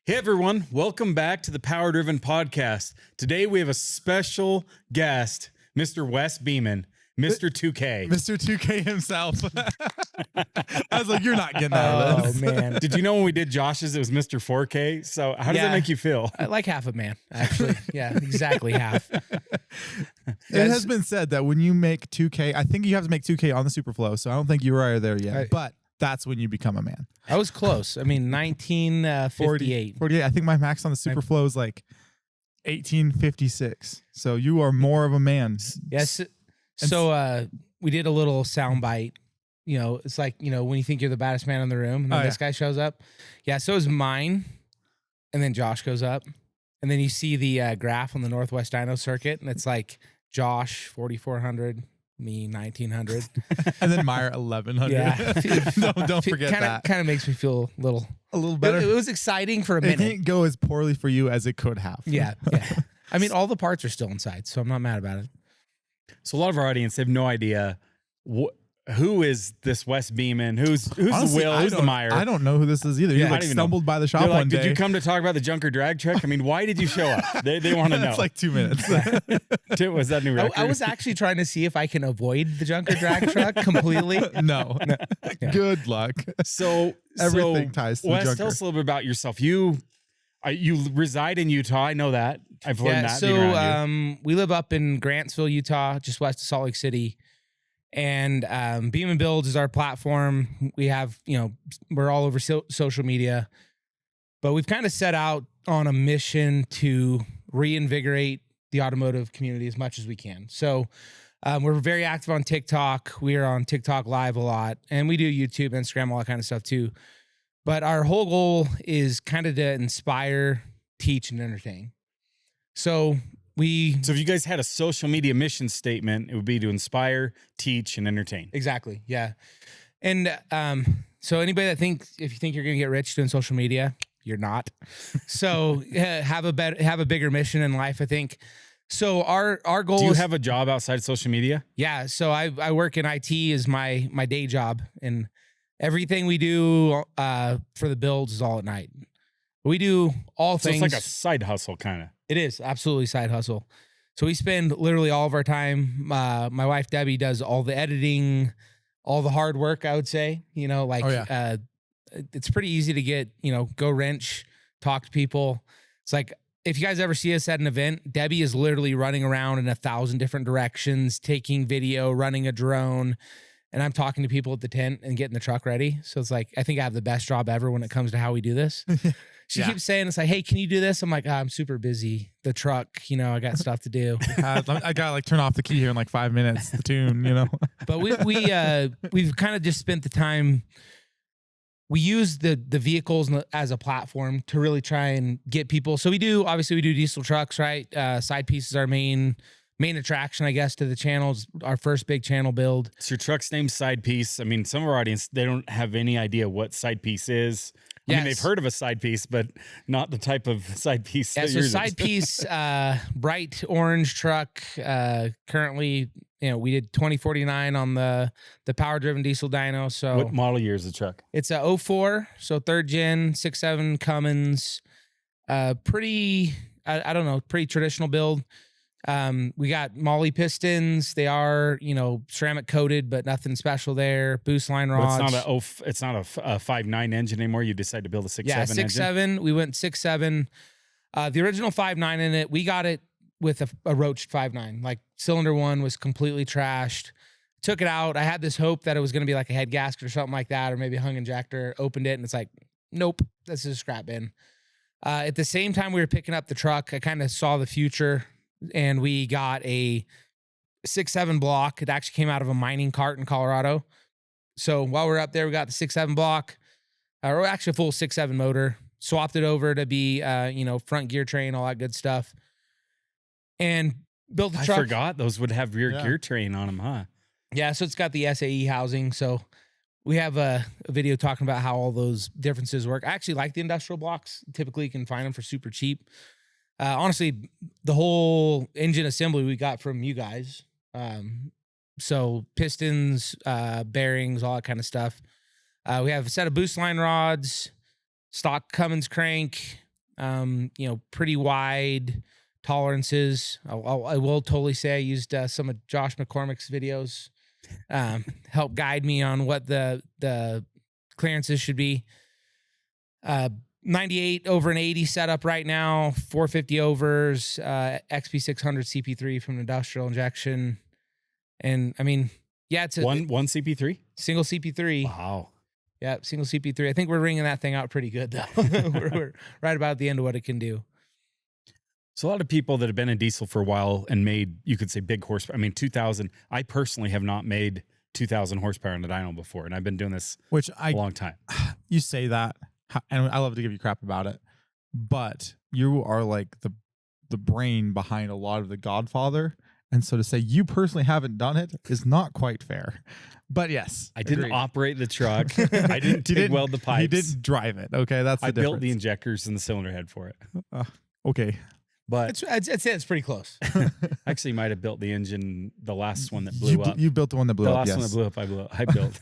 Hey everyone, welcome back to the Power Driven Podcast. Today we have a special guest, Mr. Wes Beaman, Mr. 2K. Mr. 2K himself. I was like, you're not getting out of this. Oh, man. Did you know when we did Josh's, it was Mr. 4K? So how does that make you feel? Like half a man, actually. Yeah, exactly half. It has been said that when you make 2K, I think you have to make 2K on the Superflow, so I don't think you are there yet, but that's when you become a man. I was close. I mean, 1958. 48. I think my max on the Superflow is like 1856. So you are more of a man. Yes. So we did a little sound bite. You know, it's like, you know, when you think you're the baddest man in the room and then this guy shows up. Yeah, so is mine. And then Josh goes up. And then you see the graph on the Northwest Dyno circuit. And it's like Josh, 4,400. Me, 1,900. And then Myer, 1,100. Yeah. don't forget that. Kind of makes me feel a little better. It was exciting for a minute. It didn't go as poorly for you as it could have. Yeah. I mean, all the parts are still inside, so I'm not mad about it. So a lot of our audience have no idea who is this Wes Beaman? Who's Honestly, the Will? Who's the Myer? I don't know who this is either. You like stumbled by the shop They're like, one day. did you come to talk about the junker drag truck? I mean, why did you show up? They want to know. It's like 2 minutes. Was that new record? I was actually trying to see if I can avoid the junker drag truck completely. No. Yeah. Good luck. So everything ties to the Wes, junker. tell us a little bit about yourself. You reside in Utah. I know that. I've learned that. So we live up in Grantsville, Utah, just west of Salt Lake City. And Beaman Builds is our platform. We have, we're all over social media, but we've kind of set out on a mission to reinvigorate the automotive community as much as we can. So we're very active on TikTok. We are on TikTok live a lot, and we do YouTube, Instagram, all that kind of stuff too. But our whole goal is kind of to inspire, teach, and entertain. So if you guys had a social media mission statement, it would be to inspire, teach, and entertain. Exactly. Yeah. And so anybody that if you think you're going to get rich doing social media, you're not. So have a bigger mission in life, I think. So our goal. Do you have a job outside of social media? Yeah. So I work in IT is my day job, and everything we do for the builds is all at night. We do all things. So it's like a side hustle kind of. It is absolutely side hustle. So we spend literally all of our time. My wife, Debbie, does all the editing, all the hard work, I would say, it's pretty easy to get, go wrench, talk to people. It's like, if you guys ever see us at an event, Debbie is literally running around in 1,000 different directions, taking video, running a drone. And I'm talking to people at the tent and getting the truck ready. So it's like, I think I have the best job ever when it comes to how we do this. She keeps saying, it's like, hey, can you do this? I'm like, I'm super busy. The truck, I got stuff to do. I got to turn off the key here in like 5 minutes, the tune, But we've kind of just spent the time. We use the vehicles as a platform to really try and get people. So we do diesel trucks, right? Side piece is our main attraction, I guess, to the channel. It's our first big channel build. So your truck's named Side Piece. I mean, some of our audience, they don't have any idea what Side Piece is. I mean, they've heard of a side piece, but not the type of side piece. Yeah, so side piece, bright orange truck. Currently, we did 2049 on the power driven diesel dyno. So what model year is the truck? It's a 04, so 3rd gen, 6.7 Cummins. Pretty traditional build. We got Molly pistons. They are, ceramic coated, but nothing special there. Boost line rods. But it's not a 5.9 engine anymore. You decided to build a 6.7 engine. 6.7. We went 6.7. The original 5.9 in it, we got it with a roached 5.9. Like cylinder 1 was completely trashed. Took it out. I had this hope that it was going to be like a head gasket or something like that, or maybe a hung injector. Opened it and it's like, nope, this is a scrap bin. At the same time we were picking up the truck, I kind of saw the future. And we got a 6.7 block. It actually came out of a mining cart in Colorado. So while we were up there, we got the 6.7 block, or actually a full 6.7 motor. Swapped it over to be, front gear train, all that good stuff. And built the truck. I forgot those would have rear gear train on them, huh? Yeah, so it's got the SAE housing. So we have a video talking about how all those differences work. I actually like the industrial blocks. Typically, you can find them for super cheap. Honestly, the whole engine assembly we got from you guys. So pistons, bearings, all that kind of stuff. We have a set of boost line rods, stock Cummins crank, Pretty wide tolerances. I will totally say I used some of Josh McCormick's videos, help guide me on what the clearances should be. 98 over an 80 setup right now, 450 overs, XP600 CP3 from industrial injection. And I mean, yeah, it's one CP3, single CP3. Wow. Yeah, single CP3. I think we're ringing that thing out pretty good though. we're right about the end of what it can do. So a lot of people that have been in diesel for a while and made, you could say, big horsepower. I mean, 2,000. I personally have not made 2,000 horsepower in a dyno before, and I've been doing this a long time. You say that, and I love to give you crap about it, but you are like the brain behind a lot of the Godfather. And so to say you personally haven't done it is not quite fair. But yes, I didn't operate the truck. I didn't TIG weld the pipes. You didn't drive it. Okay, that's the difference. I built the injectors and the cylinder head for it. Okay. But I'd say it's pretty close. Actually, might have built the engine, the last one that blew up. You built the one that blew up. The last one that blew up, I built.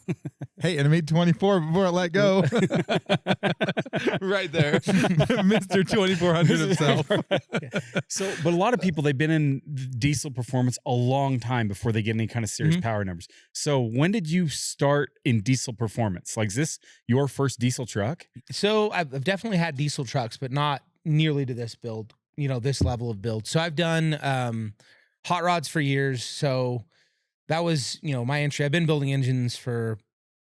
Hey, and I made 24 before I let go. Right there, Mr. 2400 himself. So, but a lot of people, they've been in diesel performance a long time before they get any kind of serious power numbers. So, when did you start in diesel performance? Like, is this your first diesel truck? So, I've definitely had diesel trucks, but not nearly to this build. This level of build. So I've done hot rods for years. So that was, my entry. I've been building engines for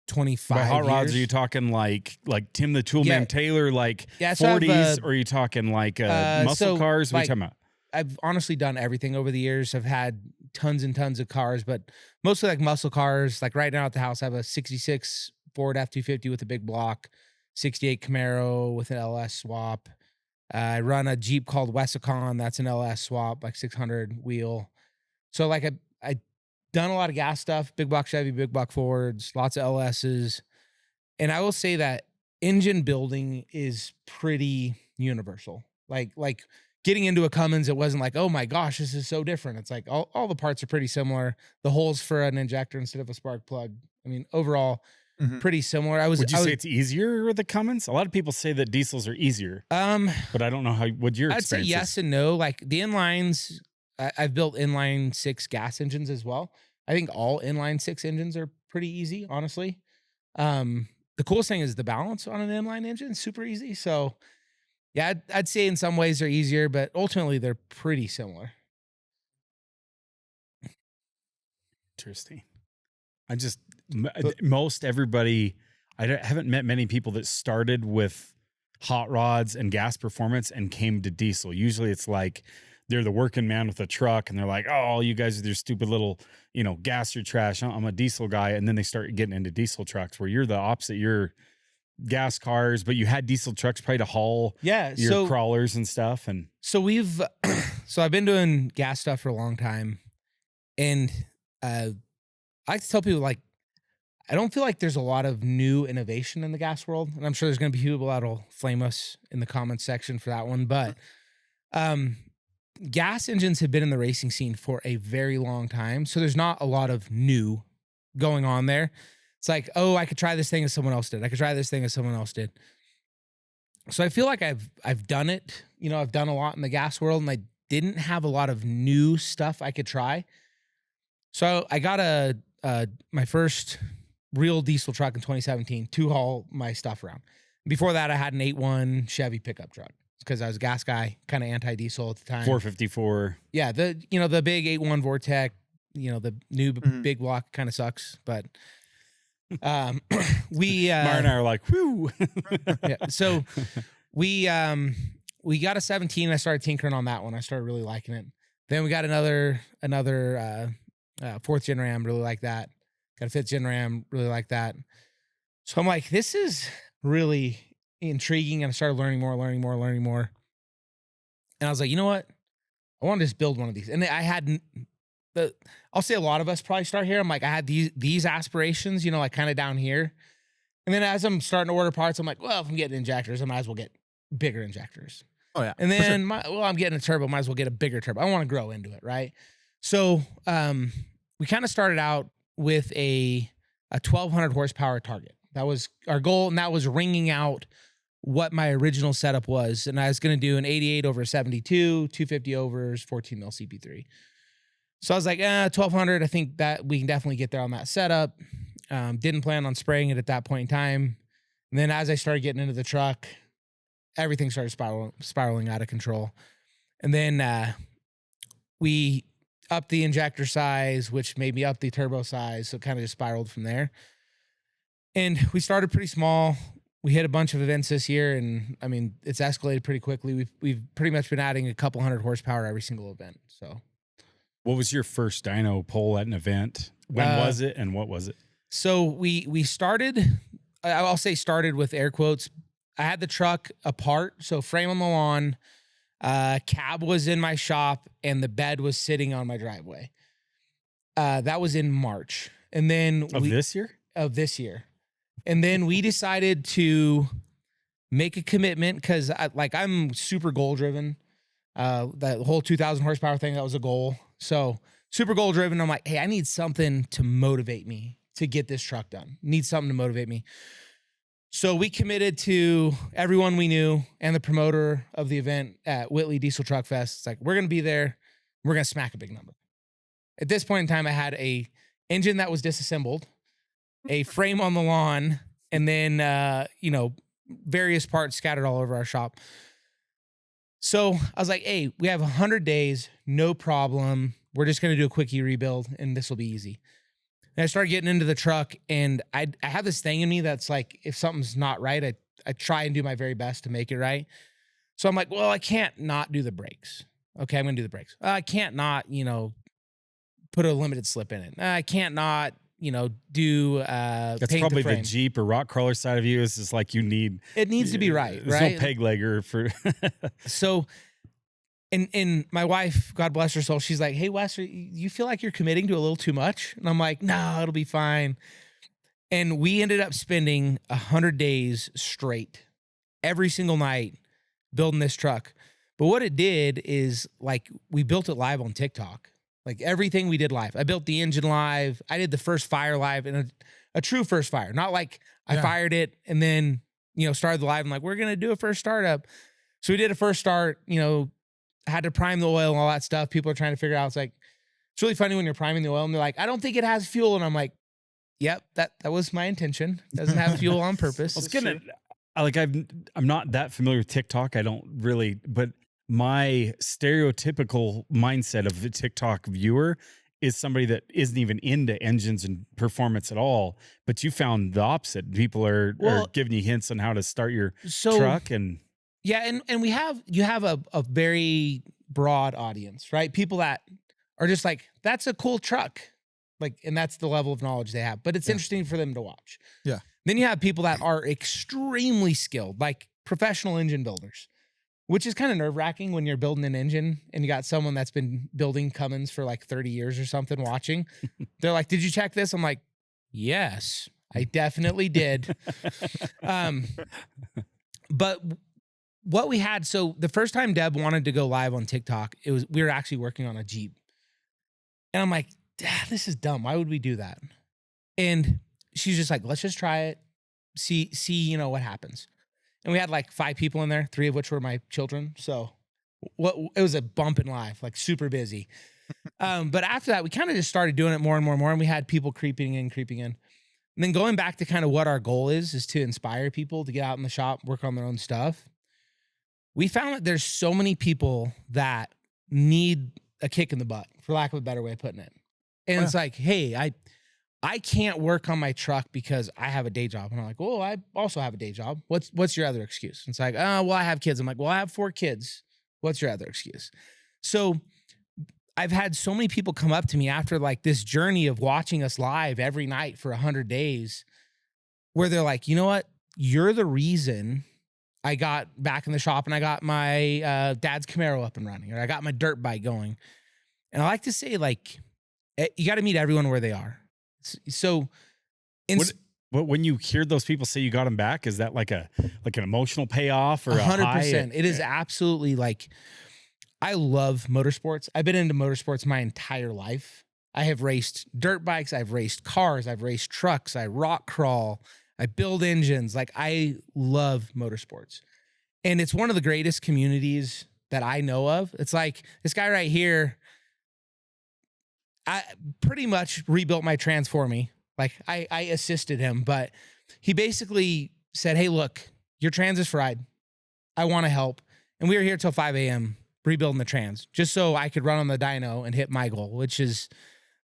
25 years. Hot rods, are you talking like Tim the Toolman Taylor, like 40s, or are you talking like muscle cars? What are you talking about? I've honestly done everything over the years. I've had tons and tons of cars, but mostly like muscle cars. Like right now at the house, I have a 66 Ford F-250 with a big block, 68 Camaro with an LS swap. I run a Jeep called Westegate. That's an LS swap, like 600 wheel. So like I done a lot of gas stuff, big block Chevy, big block Fords, lots of LSs. And I will say that engine building is pretty universal. Like getting into a Cummins, it wasn't like, oh my gosh, this is so different. It's like all the parts are pretty similar. The holes for an injector instead of a spark plug. I mean, overall, pretty similar. Would you say it's easier with the Cummins? A lot of people say that diesels are easier. But I don't know what your experience is. I'd say yes and no. Like the inlines, I've built inline 6 gas engines as well. I think all inline 6 engines are pretty easy, honestly. The coolest thing is the balance on an inline engine is super easy. So yeah, I'd say in some ways they're easier, but ultimately they're pretty similar. Interesting. Most everybody, I haven't met many people that started with hot rods and gas performance and came to diesel. Usually it's like they're the working man with a truck and they're like, oh, you guys are your stupid little, gas your trash. I'm a diesel guy. And then they start getting into diesel trucks where you're the opposite. You're gas cars, but you had diesel trucks probably to haul your crawlers and stuff. And so I've been doing gas stuff for a long time. And I like to tell people, like, I don't feel like there's a lot of new innovation in the gas world. And I'm sure there's going to be people that'll flame us in the comments section for that one. But gas engines have been in the racing scene for a very long time. So there's not a lot of new going on there. It's like, oh, I could try this thing as someone else did. I could try this thing as someone else did. So I feel like I've done it. I've done a lot in the gas world, and I didn't have a lot of new stuff I could try. So I got my first real diesel truck in 2017 to haul my stuff around. Before that, I had an 8.1 Chevy pickup truck because I was a gas guy, kind of anti-diesel at the time. 454. Yeah, the big 8.1 Vortec, the new big block kind of sucks, but Myer and I are like, whew. Yeah, so we got a 17. I started tinkering on that one. I started really liking it. Then we got another 4th gen Ram, really like that. Got a 5th gen Ram, really like that. So I'm like, this is really intriguing. And I started learning more. And I was like, you know what? I want to just build one of these. And I had I'll say a lot of us probably start here. I'm like, I had these aspirations, like kind of down here. And then as I'm starting to order parts, I'm like, well, if I'm getting injectors, I might as well get bigger injectors. Oh yeah. And then, I'm getting a turbo, might as well get a bigger turbo. I want to grow into it, right? So we kind of started out with a 1,200 horsepower target. That was our goal, and that was ringing out what my original setup was. And I was going to do an 88 over 72, 250 overs, 14 mil CP3. So I was like, 1200. I think that we can definitely get there on that setup. Didn't plan on spraying it at that point in time. And then as I started getting into the truck, everything started spiraling out of control. And then we upped the injector size, which made me up the turbo size. So it kind of just spiraled from there. And we started pretty small. We hit a bunch of events this year, and I mean, it's escalated pretty quickly. We've pretty much been adding a couple hundred horsepower every single event. So, what was your first dyno pull at an event? When was it, and what was it? So we started. I'll say started with air quotes. I had the truck apart, so frame on the lawn, cab was in my shop, and the bed was sitting on my driveway. That was in March, and then this year. Of this year. And then we decided to make a commitment because I'm super goal driven. That whole 2,000 horsepower thing, that was a goal. So super goal driven. I'm like, hey, I need something to motivate me to get this truck done. Need something to motivate me. So we committed to everyone we knew and the promoter of the event at Whitley Diesel Truck Fest. It's like, we're going to be there. We're going to smack a big number. At this point in time, I had a engine that was disassembled, a frame on the lawn, and then, various parts scattered all over our shop. So I was like, hey, we have 100 days, no problem. We're just going to do a quickie rebuild, and this will be easy. And I started getting into the truck, and I have this thing in me that's like, if something's not right, I try and do my very best to make it right. So I'm like, well, I can't not do the brakes. Okay, I'm going to do the brakes. I can't not, put a limited slip in it. I can't not, do that's paint probably the frame. the Jeep or rock crawler side of you is just like It needs to be right, there's right? no peg legger for So, and my wife, God bless her soul, she's like, hey, Wes, you feel like you're committing to a little too much? And I'm like, no, it'll be fine. And we ended up spending 100 days straight, every single night, building this truck. But what it did is, like, we built it live on TikTok. Like, everything we did live. I built the engine live. I did the first fire live, and a true first fire. Not like I fired it and then, started the live and like, we're going to do a first startup. So we did a first start, had to prime the oil and all that stuff. People are trying to figure out. It's like, it's really funny when you're priming the oil and they're like, I don't think it has fuel. And I'm like, yep, that was my intention. Doesn't have fuel on purpose. I'm not that familiar with TikTok. I don't really, but my stereotypical mindset of the TikTok viewer is somebody that isn't even into engines and performance at all. But you found the opposite. People are giving you hints on how to start your truck. And yeah, and you have a very broad audience, right? People that are just like, that's a cool truck. Like, and that's the level of knowledge they have. But it's interesting for them to watch. Yeah. Then you have people that are extremely skilled, like professional engine builders, which is kind of nerve-wracking when you're building an engine and you got someone that's been building Cummins for like 30 years or something watching. They're like, did you check this? I'm like, yes, I definitely did. But what we had, so the first time Deb wanted to go live on TikTok, we were actually working on a Jeep. And I'm like, Dad, this is dumb. Why would we do that? And she's just like, let's just try it. See, what happens. And we had like 5 people in there, 3 of which were my children. So it was a bump in life, like super busy. But after that, we kind of just started doing it more and more and more. And we had people creeping in. And then going back to kind of what our goal is to inspire people to get out in the shop, work on their own stuff. We found that there's so many people that need a kick in the butt, for lack of a better way of putting it. And it's like, hey, I can't work on my truck because I have a day job. And I'm like, well, I also have a day job. What's your other excuse? And it's like, well, I have kids. I'm like, well, I have 4 kids. What's your other excuse? So I've had so many people come up to me after like this journey of watching us live every night for 100 days where they're like, you know what? You're the reason I got back in the shop and I got my dad's Camaro up and running, or I got my dirt bike going. And I like to say, like, you got to meet everyone where they are. So when you hear those people say you got them back, is that like an emotional payoff or 100%? It is absolutely like, I love motorsports. I've been into motorsports my entire life. I have raced dirt bikes. I've raced cars. I've raced trucks. I rock crawl. I build engines. Like, I love motorsports. And it's one of the greatest communities that I know of. It's like this guy right here, I pretty much rebuilt my trans for me. Like, I assisted him, but he basically said, hey, look, your trans is fried. I want to help. And we were here till 5 a.m. rebuilding the trans just so I could run on the dyno and hit my goal, which is,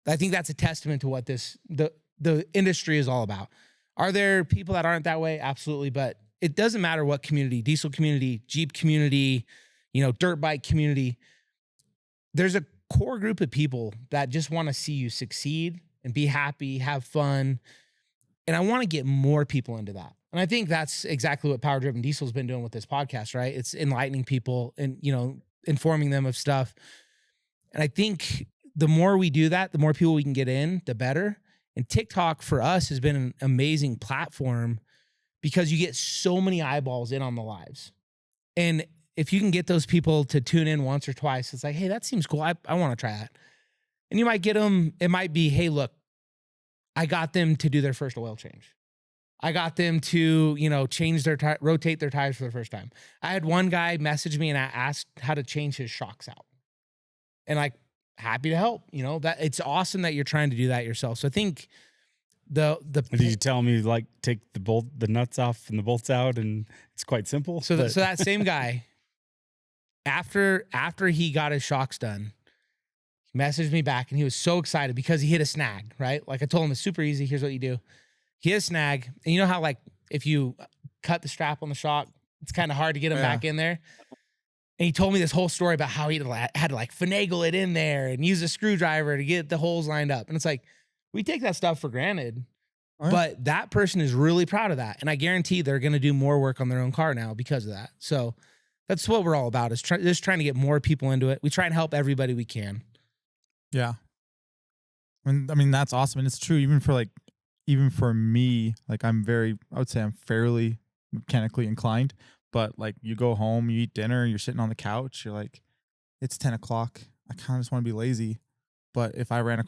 I think that's a testament to what the industry is all about. Are there people that aren't that way? Absolutely. But it doesn't matter what community, diesel community, Jeep community, dirt bike community. There's a core group of people that just want to see you succeed and be happy, have fun. And I want to get more people into that. And I think that's exactly what Power Driven Diesel's been doing with this podcast, right? It's enlightening people and, informing them of stuff. And I think the more we do that, the more people we can get in, the better. And TikTok for us has been an amazing platform because you get so many eyeballs in on the lives. And if you can get those people to tune in once or twice, it's like, hey, that seems cool. I want to try that. And you might get them. It might be, hey, look, I got them to do their first oil change. I got them to, change their rotate their tires for the first time. I had one guy message me and I asked how to change his shocks out. And like, happy to help. That it's awesome that you're trying to do that yourself. So I think did you tell him you like take the nuts off and the bolts out, and it's quite simple? So that same guy, after he got his shocks done, he messaged me back and he was so excited because he hit a snag, right? Like I told him, it's super easy. Here's what you do. He hit a snag. And you know how like if you cut the strap on the shock, it's kind of hard to get him back in there. And he told me this whole story about how he had to like finagle it in there and use a screwdriver to get the holes lined up. And it's like, we take that stuff for granted, but that person is really proud of that. And I guarantee they're going to do more work on their own car now because of that. So that's what we're all about, is just trying to get more people into it. We try and help everybody we can. Yeah. I mean, that's awesome. And it's true. Even for me, like I would say I'm fairly mechanically inclined, but like you go home, you eat dinner, you're sitting on the couch, you're like, it's 10 o'clock. I kind of just want to be lazy. But if I was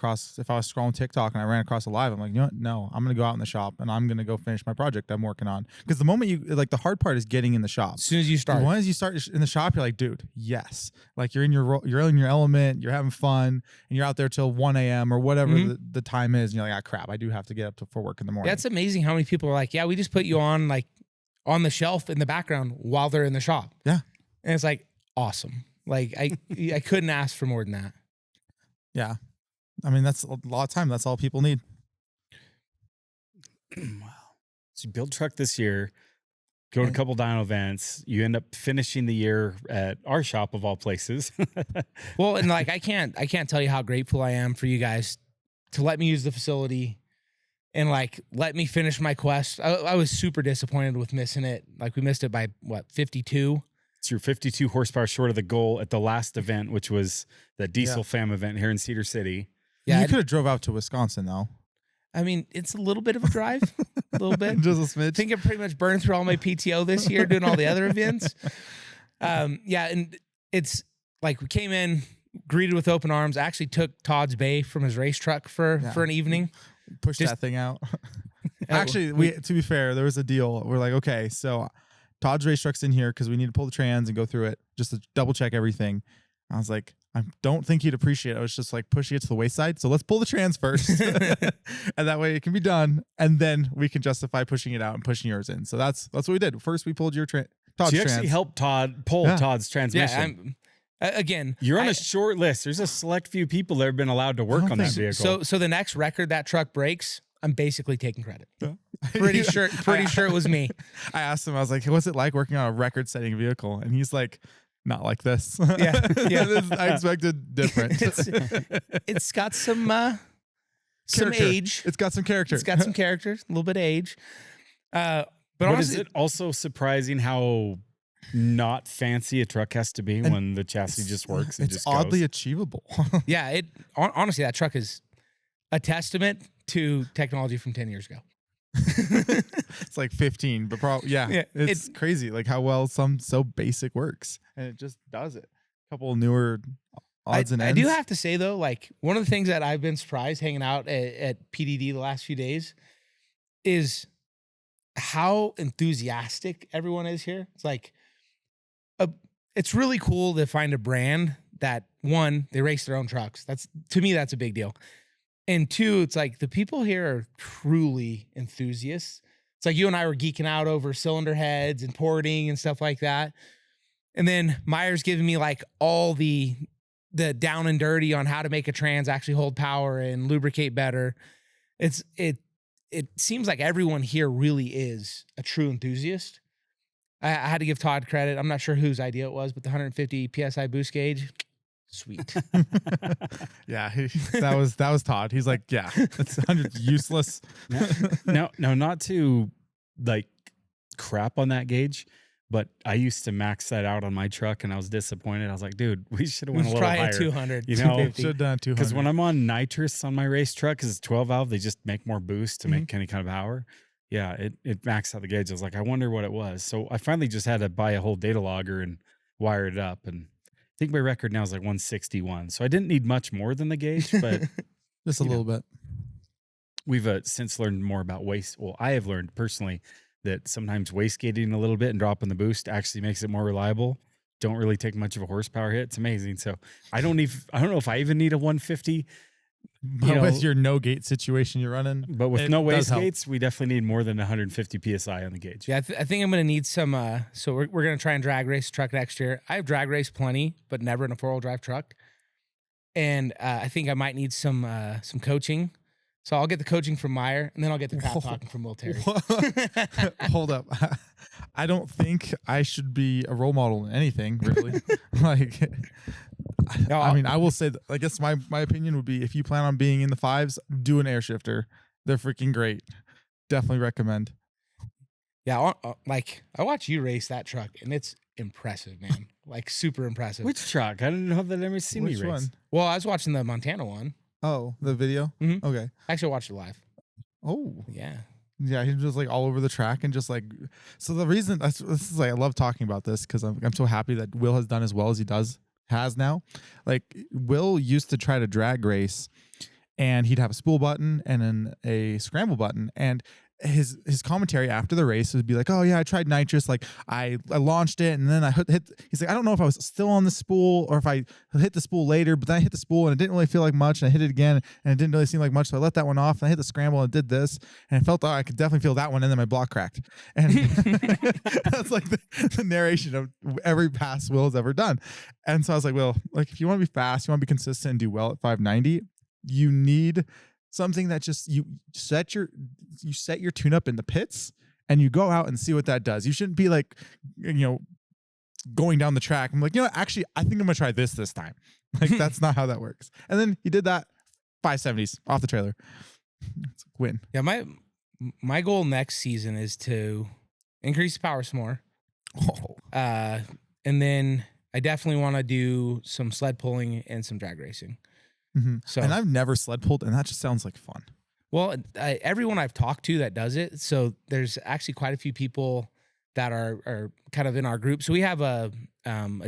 scrolling TikTok and I ran across a live, I'm like, you know what? No, I'm going to go out in the shop and I'm going to go finish my project I'm working on. Because the moment the hard part is getting in the shop. As soon as you start. Once you start in the shop, you're like, dude, yes. Like you're in your element, you're having fun, and you're out there till 1 a.m. or whatever the time is. And you're like, ah, crap, I do have to get up for work in the morning. That's amazing how many people are like, yeah, we just put you on the shelf in the background while they're in the shop. Yeah. And it's like, awesome. Like I couldn't ask for more than that. Yeah. I mean, that's a lot of time. That's all people need. Wow. So you build truck this year, go to a couple dyno events. You end up finishing the year at our shop of all places. Well, and like, I can't tell you how grateful I am for you guys to let me use the facility and like, let me finish my quest. I was super disappointed with missing it. Like we missed it by 52. It's your 52 horsepower short of the goal at the last event, which was the Diesel Fam event here in Cedar City. Yeah, you could have drove out to Wisconsin though. I mean, it's a little bit of a drive, a little bit. Just a smidge. I think I pretty much burned through all my PTO this year doing all the other events. Yeah, and it's like we came in, greeted with open arms. I actually took Todd's bay from his race truck for an evening. Pushed that thing out. Actually, to be fair, there was a deal. We're like, okay, so Todd's race truck's in here because we need to pull the trans and go through it just to double check everything. I was like, I don't think you'd appreciate it. I was just like pushing it to the wayside. So let's pull the trans first. And that way it can be done. And then we can justify pushing it out and pushing yours in. So that's what we did. First, we pulled your Todd's so you trans. actually helped Todd pull Todd's transmission. Yeah, again, you're on a short list. There's a select few people that have been allowed to work on that vehicle. So the next record that truck breaks, I'm basically taking credit. Pretty sure it was me. I asked him, I was like, what's it like working on a record-setting vehicle? And he's like, not like this. Yeah. I expected different. It's got some age. It's got some character. It's got some character, a little bit of age. But honestly, is it also surprising how not fancy a truck has to be when the chassis just works? And it's oddly achievable. Yeah. Honestly, that truck is a testament to technology from 10 years ago. It's like 15, but probably it's crazy like how well some so basic works, and it just does it. A couple newer odds and ends. I do have to say though, like one of the things that I've been surprised hanging out at PDD the last few days is how enthusiastic everyone is here. It's like, it's really cool to find a brand that, one, they race their own trucks. To me, that's a big deal. And two, it's like the people here are truly enthusiasts. It's like you and I were geeking out over cylinder heads and porting and stuff like that. And then Myer's giving me like all the down and dirty on how to make a trans actually hold power and lubricate better. It seems like everyone here really is a true enthusiast. I had to give Todd credit. I'm not sure whose idea it was, but the 150 PSI boost gauge, sweet. Yeah, that was Todd. He's like, yeah, that's 100 useless. No, not to like crap on that gauge, but I used to max that out on my truck, and I was disappointed. I was like, dude, we should have went a little higher. 200. You know, should have done 200. Because when I'm on nitrous on my race truck, because it's 12 valve, they just make more boost to make any kind of power. Yeah, it maxed out the gauge. I was like, I wonder what it was. So I finally just had to buy a whole data logger and wire it up. And I think my record now is like 161. So I didn't need much more than the gauge, but just a little bit. We've since learned more about waste. Well, I have learned personally that sometimes wastegating a little bit and dropping the boost actually makes it more reliable. Don't really take much of a horsepower hit. It's amazing. So I don't know if I even need a 150. But with your no gate situation you're running, but with no waste gates, we definitely need more than 150 PSI on the gauge. Yeah, I think I'm going to need some. So we're going to try and drag race the truck next year. I have drag race plenty, but never in a 4-wheel drive truck. And I think I might need some coaching. So I'll get the coaching from Myer, and then I'll get the crap talking from Will Terry. Hold up. I don't think I should be a role model in anything, really. Like, no, I mean, I will say that, I guess my opinion would be, if you plan on being in the 5s, do an air shifter. They're freaking great. Definitely recommend. Yeah, like I watch you race that truck, and it's impressive, man. Like super impressive. Which truck? I didn't know that I ever seen me race. One? Well, I was watching the Montana one. Oh, the video? Mm-hmm. Okay. Actually, I watched it live. Oh. Yeah. Yeah, he's just like all over the track and just like, so the reason this is like, I love talking about this because I'm so happy that Will has done as well as he has now. Like, Will used to try to drag race, and he'd have a spool button and then a scramble button, and his commentary after the race would be like, oh yeah, I tried nitrous, like I launched it, and then I hit he's like, I don't know if I was still on the spool or if I hit the spool later, but then I hit the spool and it didn't really feel like much, and I hit it again and it didn't really seem like much, so I let that one off and I hit the scramble and did this, and I felt, oh, I could definitely feel that one, and then my block cracked. And that's like the narration of every pass Will has ever done. And so I was like, well, like, if you want to be fast, you want to be consistent and do well at 590, you need something that just you set your tune up in the pits and you go out and see what that does. You shouldn't be like, going down the track. I'm like, actually, I think I'm gonna try this time. Like, that's not how that works. And then he did that 570s off the trailer. It's a win. Yeah, my goal next season is to increase the power some more. And then I definitely want to do some sled pulling and some drag racing. Mm-hmm. So, and I've never sled pulled, and that just sounds like fun. Well, everyone I've talked to that does it, so there's actually quite a few people that are kind of in our group. So we have a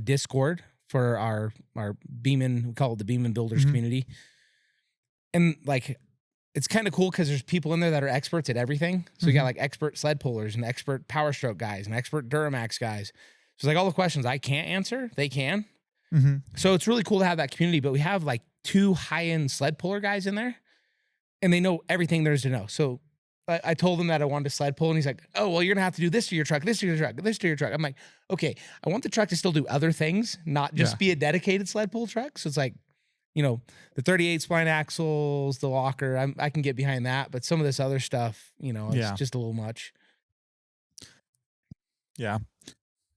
Discord for our Beaman, we call it the Beaman Builders community. And like, it's kind of cool because there's people in there that are experts at everything. So we got like expert sled pullers and expert power stroke guys and expert Duramax guys. So like all the questions I can't answer, they can. So it's really cool to have that community, but we have like 2 high-end sled puller guys in there, and they know everything there is to know. So I told him that I wanted to sled pull, and he's like, oh, well, you're going to have to do this to your truck, this to your truck, this to your truck. I'm like, okay, I want the truck to still do other things, not just be a dedicated sled pull truck. So it's like, the 38 spline axles, the locker, I can get behind that, but some of this other stuff, it's just a little much. Yeah.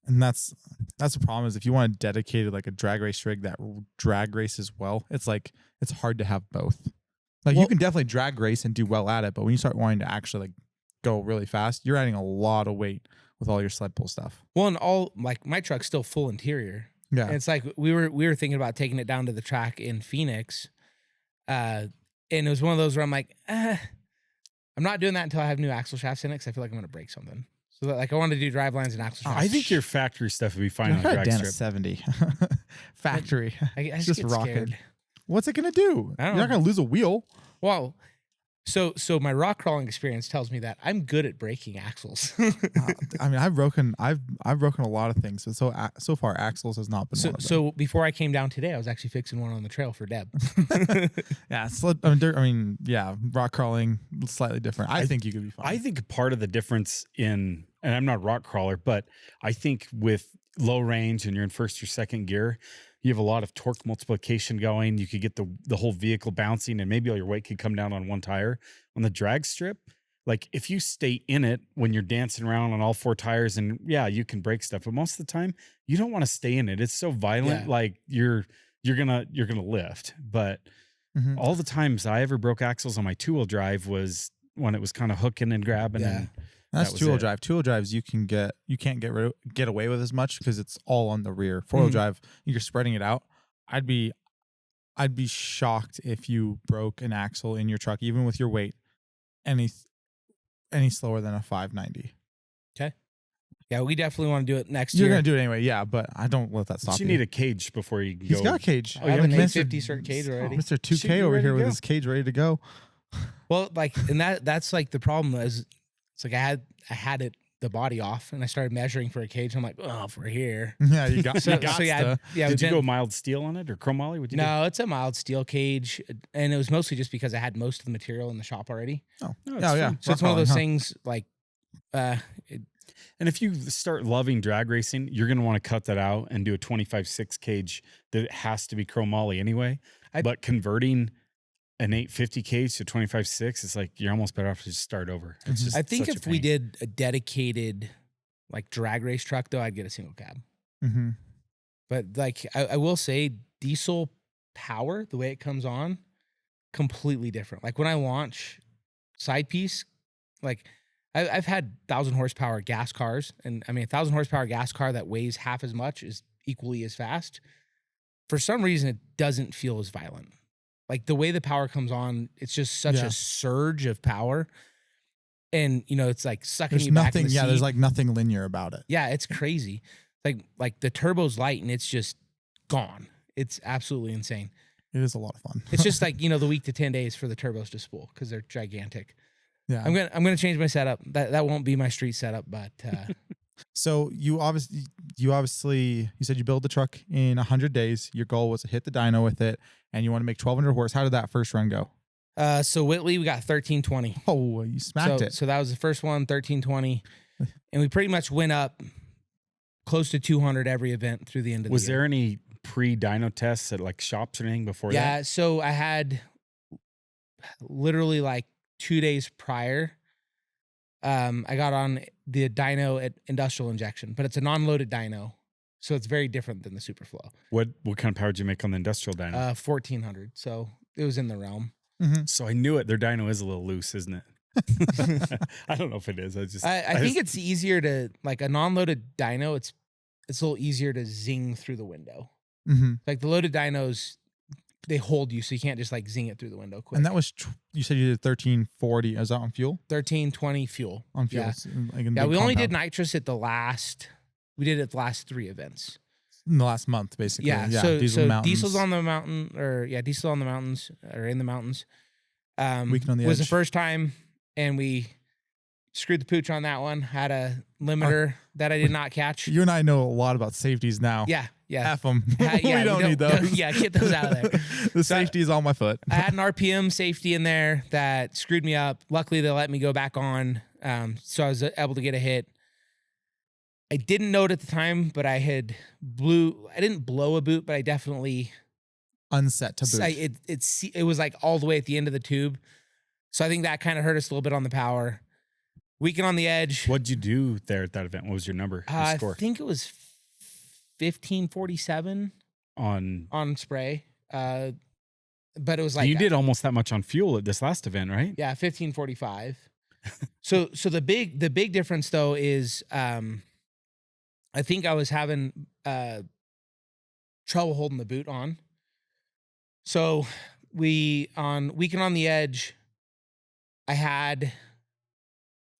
And that's the problem, is if you want a dedicated, like a drag race rig that drag races well, it's like, it's hard to have both. Like, you can definitely drag race and do well at it, but when you start wanting to actually like go really fast, you're adding a lot of weight with all your sled pull stuff. Well, and all, like, my truck's still full interior. Yeah. And it's like we were thinking about taking it down to the track in Phoenix. And it was one of those where I'm like, I'm not doing that until I have new axle shafts in it, because I feel like I'm going to break something. So like, I wanted to do drive lines and axle shafts. I think your factory stuff would be fine on a drag strip. 70 factory. I just get rocking. scared. What's it gonna do? I don't You're not know. gonna lose a wheel. Well, So my rock crawling experience tells me that I'm good at breaking axles. I mean, I've broken a lot of things. So far, axles has not been one of them. So before I came down today, I was actually fixing one on the trail for Deb. Yeah, yeah, rock crawling slightly different. I think you could be fine. I think part of the difference and I'm not a rock crawler, but I think with low range and you're in first or second gear, you have a lot of torque multiplication going. You could get the whole vehicle bouncing, and maybe all your weight could come down on one tire. On the drag strip, like if you stay in it when you're dancing around on all four tires, and yeah, you can break stuff, but most of the time you don't want to stay in it. It's so violent, Yeah. like you're gonna lift. But all the times I ever broke axles on my 2-wheel drive was when it was kind of hooking and grabbing. Yeah. And That's that was 2-wheel it. drive. 2-wheel drives you can't get away with as much because it's all on the rear. 4-wheel drive, you're spreading it out. I'd be shocked if you broke an axle in your truck, even with your weight, any slower than a 590. Okay. Yeah, we definitely want to do it next You're year. gonna do it anyway, yeah, but I don't let that stop But you. you need a cage before you go. He's got a cage. I have an Mr. 850 cert cage already. Mr. Shoot, 2K you over ready here to with go. his cage ready to go. Well, like, and that's like the problem is, it's like I had it the body off, and I started measuring for a cage. I'm like, oh, if we're here. Yeah, you got. So, you got so yeah, to. yeah. Did you we've go been- mild steel on it or chromoly? What'd you do? No, it's a mild steel cage, and it was mostly just because I had most of the material in the shop already. Oh, No, it's yeah, yeah. fine. So it's one of those Huh. things like, And if you start loving drag racing, you're going to want to cut that out and do a 25/6 cage that has to be chromoly anyway. But converting an 850 cage to 25/6, it's like you're almost better off to just start over. It's just I think such a if we pain. did a dedicated like drag race truck, though, I'd get a single cab. Mm-hmm. But like I will say, diesel power, the way it comes on, completely different. Like when I launch side piece, like I've had 1,000 horsepower gas cars, and I mean 1,000 horsepower gas car that weighs half as much is equally as fast. For some reason, it doesn't feel as violent. Like the way the power comes on, it's just such a surge of power, and you know it's like sucking There's you back nothing. in the Yeah, seat. there's like nothing linear about it. Yeah, it's crazy. Like the turbo's light and it's just gone. It's absolutely insane. It is a lot of fun. It's just like, you know, the week to 10 days for the turbos to spool because they're gigantic. Yeah. I'm gonna change my setup. That won't be my street setup, but So you obviously you said you build the truck in 100 days. Your goal was to hit the dyno with it, and you want to make 1,200 horse. How did that first run go? so Whitley, we got 1320. Oh, you smacked it. So that was the first one, 1320, and we pretty much went up close to 200 every event through the end of Was the year. there any pre-dyno tests at like shops or anything before that? Yeah, so I had literally like 2 days prior. I got on the dyno at industrial injection, but it's a non-loaded dyno, so it's very different than the Superflow. What kind of power did you make on the industrial dyno? 1400, so it was in the realm. So I knew it. Their dyno is a little loose, isn't it? I don't know if it is. I think it's easier to, like a non-loaded dyno. It's a little easier to zing through the window. Mm-hmm. Like the loaded dynos, they hold you, so you can't just like zing it through the window quick. And that was you said you did 1340. Is that on fuel? 1320 fuel. On fuel. Yeah, So, like a yeah. big We only did compound. nitrous at the last. We did it at the last 3 events. in the last month, basically. Yeah. So Mountains. diesel's on the mountain, or diesel on the mountains, or in the mountains. Weekend on the was the Edge. first time, and we screwed the pooch on that one. Had a limiter that I did not catch. You and I know a lot about safeties now. Yeah. F them. Yeah, we don't need those. Yeah, get those out of there. The safety is on my foot. I had an RPM safety in there that screwed me up. Luckily, they let me go back on, so I was able to get a hit. I didn't know it at the time, but I didn't blow a boot, but I definitely Unset to boot. it was like all the way at the end of the tube. So I think that kind of hurt us a little bit on the power. Weekend on the Edge. What'd you do there at that event? What was your number? Your I score think it was 1547 on spray. But it was like you did almost that much on fuel at this last event, right? Yeah, 1545. So the big difference though is I think I was having trouble holding the boot on. So on Weekend on the Edge, I had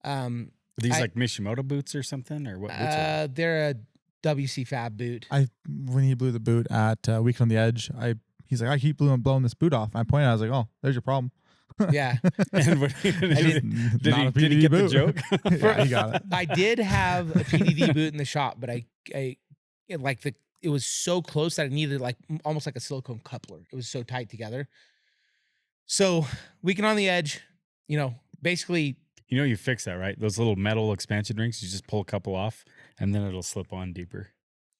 Are these I- like Mishimoto boots or something, or what? Which are they? they're a WC Fab boot. When he blew the boot at Weekend on the Edge, he's like, I keep blowing this boot off. I pointed out, I was like, oh, there's your problem. Yeah. And what, I did- did he get the joke? Yeah, he got it. I did have a PDD boot in the shop, but it was so close that I needed like almost like a silicone coupler. It was so tight together. So Weekend on the Edge, basically. You fix that, right? Those little metal expansion rings, you just pull a couple off and then it'll slip on deeper.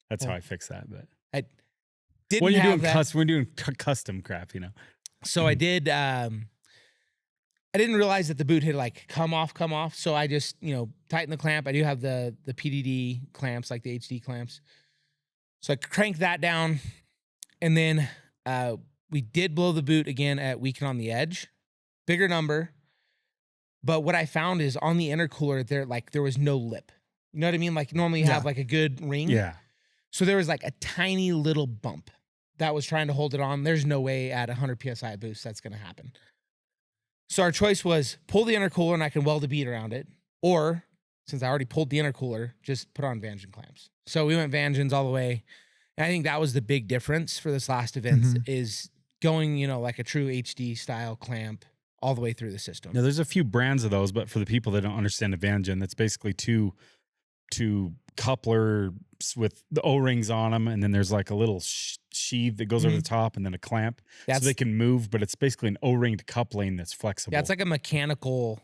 That's how I fix that. But I didn't when you're have doing that. when you're doing custom crap, So I did. I didn't realize that the boot had like come off. So I just tighten the clamp. I do have the PDD clamps, like the HD clamps. So I cranked that down, and then we did blow the boot again at Weekend on the Edge, bigger number. But what I found is on the intercooler there was no lip. You know what I mean? Like normally you have like a good ring. yeah. So there was like a tiny little bump that was trying to hold it on. There's no way at 100 PSI boost that's going to happen. So our choice was pull the intercooler and I can weld a bead around it. Or, since I already pulled the intercooler, just put on Vangeon clamps. So we went Vangeons all the way. And I think that was the big difference for this last event is going, like a true HD style clamp all the way through the system. Now, there's a few brands of those, but for the people that don't understand a Vangeon, that's basically two couplers with the O-rings on them, and then there's like a little sheath that goes over the top, and then a clamp, so they can move. But it's basically an O-ringed coupling that's flexible. Yeah, it's like a mechanical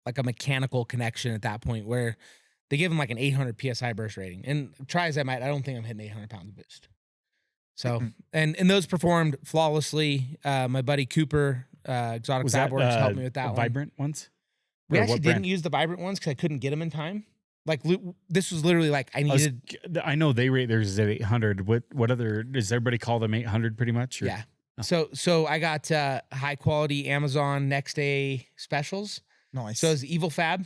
connection at that point where they give them like an 800 PSI burst rating. And try as I might, I don't think I'm hitting 800 pounds of boost. So, and those performed flawlessly. My buddy Cooper, Exotic Fabworks, helped me with that one. Vibrant ones? We Or actually what didn't brand? use the Vibrant ones because I couldn't get them in time. Like this was literally like I needed. I know they rate theirs at 800. What other, does everybody call them 800 pretty much? Or? Yeah. So I got high quality Amazon next day specials. Nice. So it's Evil Fab.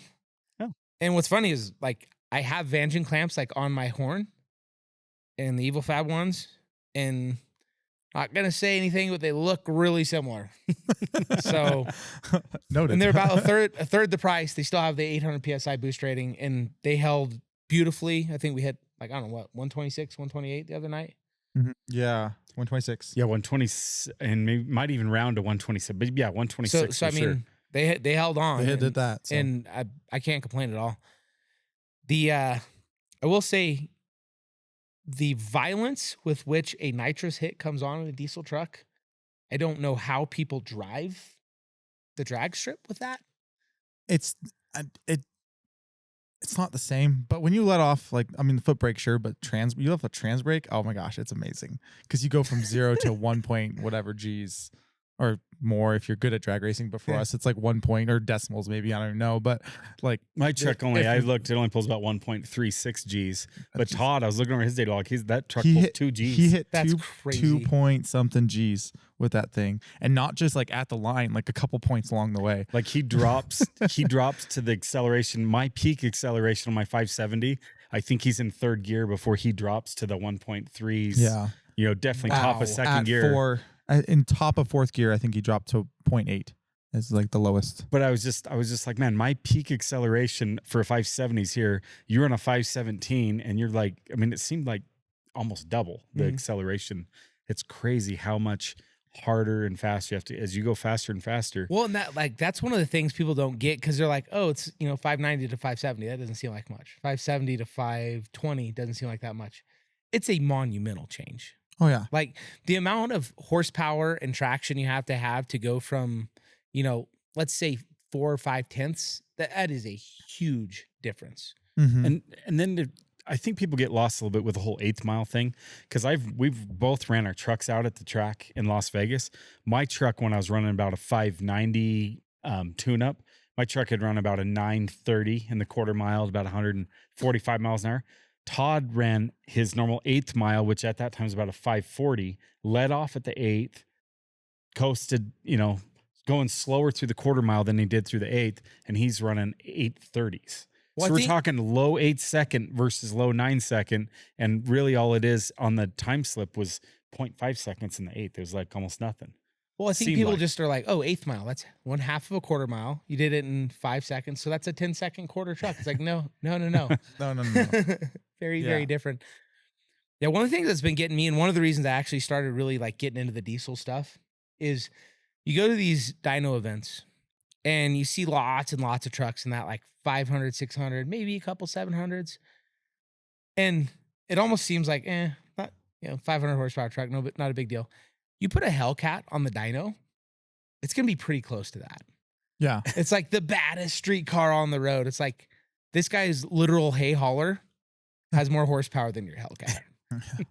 Oh. And what's funny is like I have Vangeon clamps like on my horn and the Evil Fab ones, and not gonna say anything, but they look really similar. So noted. and they're about a third the price. They still have the 800 PSI boost rating, and they held beautifully. I think we hit like, I don't know what, 126, 128 the other night. Yeah, 126. Yeah, 120, and maybe might even round to 127. But yeah, 126. So I mean, they held on. They did that, so. and I can't complain at all. I will say, the violence with which a nitrous hit comes on in a diesel truck, I don't know how people drive the drag strip with that. It's not the same, but when you let off, the foot brake, sure, but you have a trans brake, oh my gosh, it's amazing, because you go from 0 to 1 point whatever G's or more if you're good at drag racing. But for us, it's like 1 point or decimals, maybe, I don't even know. But like my truck it only pulls about 1.36 G's. But Todd, I was looking over his data log. That truck pulls 2 G's. He hit That's 2 crazy. point something G's with that thing, and not just like at the line, like a couple points along the way. Like he drops to the acceleration. My peak acceleration on my 570, I think he's in third gear before he drops to the 1.3s. Yeah, definitely top of second at gear. In top of fourth gear, I think he dropped to 0.8 as like the lowest. But I was just like, man, my peak acceleration for 570s here, you're on a 517, and you're like, I mean, it seemed like almost double the acceleration. It's crazy how much harder and faster you have to, as you go faster and faster. Well, and that's one of the things people don't get, because they're like, oh, it's 590 to 570. That doesn't seem like much. 570 to 520 doesn't seem like that much. It's a monumental change. Oh yeah. Like the amount of horsepower and traction you have to go from, let's say 4 or 5 tenths, that is a huge difference. And then I think people get lost a little bit with the whole 8th mile thing, because we've both ran our trucks out at the track in Las Vegas. My truck, when I was running about a 590 tune-up, my truck had run about a 930 in the quarter mile, about 145 miles an hour. Todd ran his normal 8th mile, which at that time was about a 540, led off at the 8th, coasted, going slower through the quarter mile than he did through the 8th, and he's running 830s. Well, so we're talking low 8 second versus low 9 second, and really all it is on the time slip was 0.5 seconds in the 8th. It was like almost nothing. Well, I think people just are like, oh, 8th mile, that's 1/2 of a quarter mile. You did it in 5 seconds, so that's a 10-second quarter truck. It's like, no. No. Very different. Yeah, one of the things that's been getting me, and one of the reasons I actually started really like getting into the diesel stuff, is you go to these dyno events, And you see lots and lots of trucks in that like 500, 600, maybe a couple 700s. And it almost seems like, not, 500 horsepower truck, no, but not a big deal. You put a Hellcat on the dyno, it's going to be pretty close to that. Yeah. It's like the baddest street car on the road. It's like this guy's literal hay hauler has more horsepower than your Hellcat.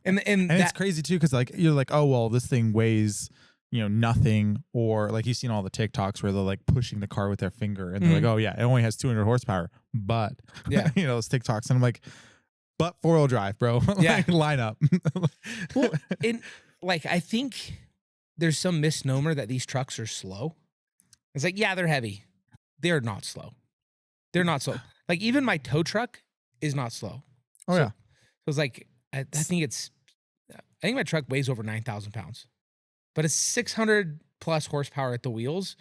and it's crazy too, because like you're like, oh well, this thing weighs nothing, or like you've seen all the TikToks where they're like pushing the car with their finger, and they're like, oh yeah, it only has 200 horsepower, but those TikToks, and I'm like, but 4-wheel drive, bro. Like, line up. Well, I think there's some misnomer that these trucks are slow. It's like, yeah, they're heavy. They're not slow. They're not slow. Like even my tow truck is not slow. Oh yeah. So it's like I think my truck weighs over 9,000 pounds, but it's 600 plus horsepower at the wheels,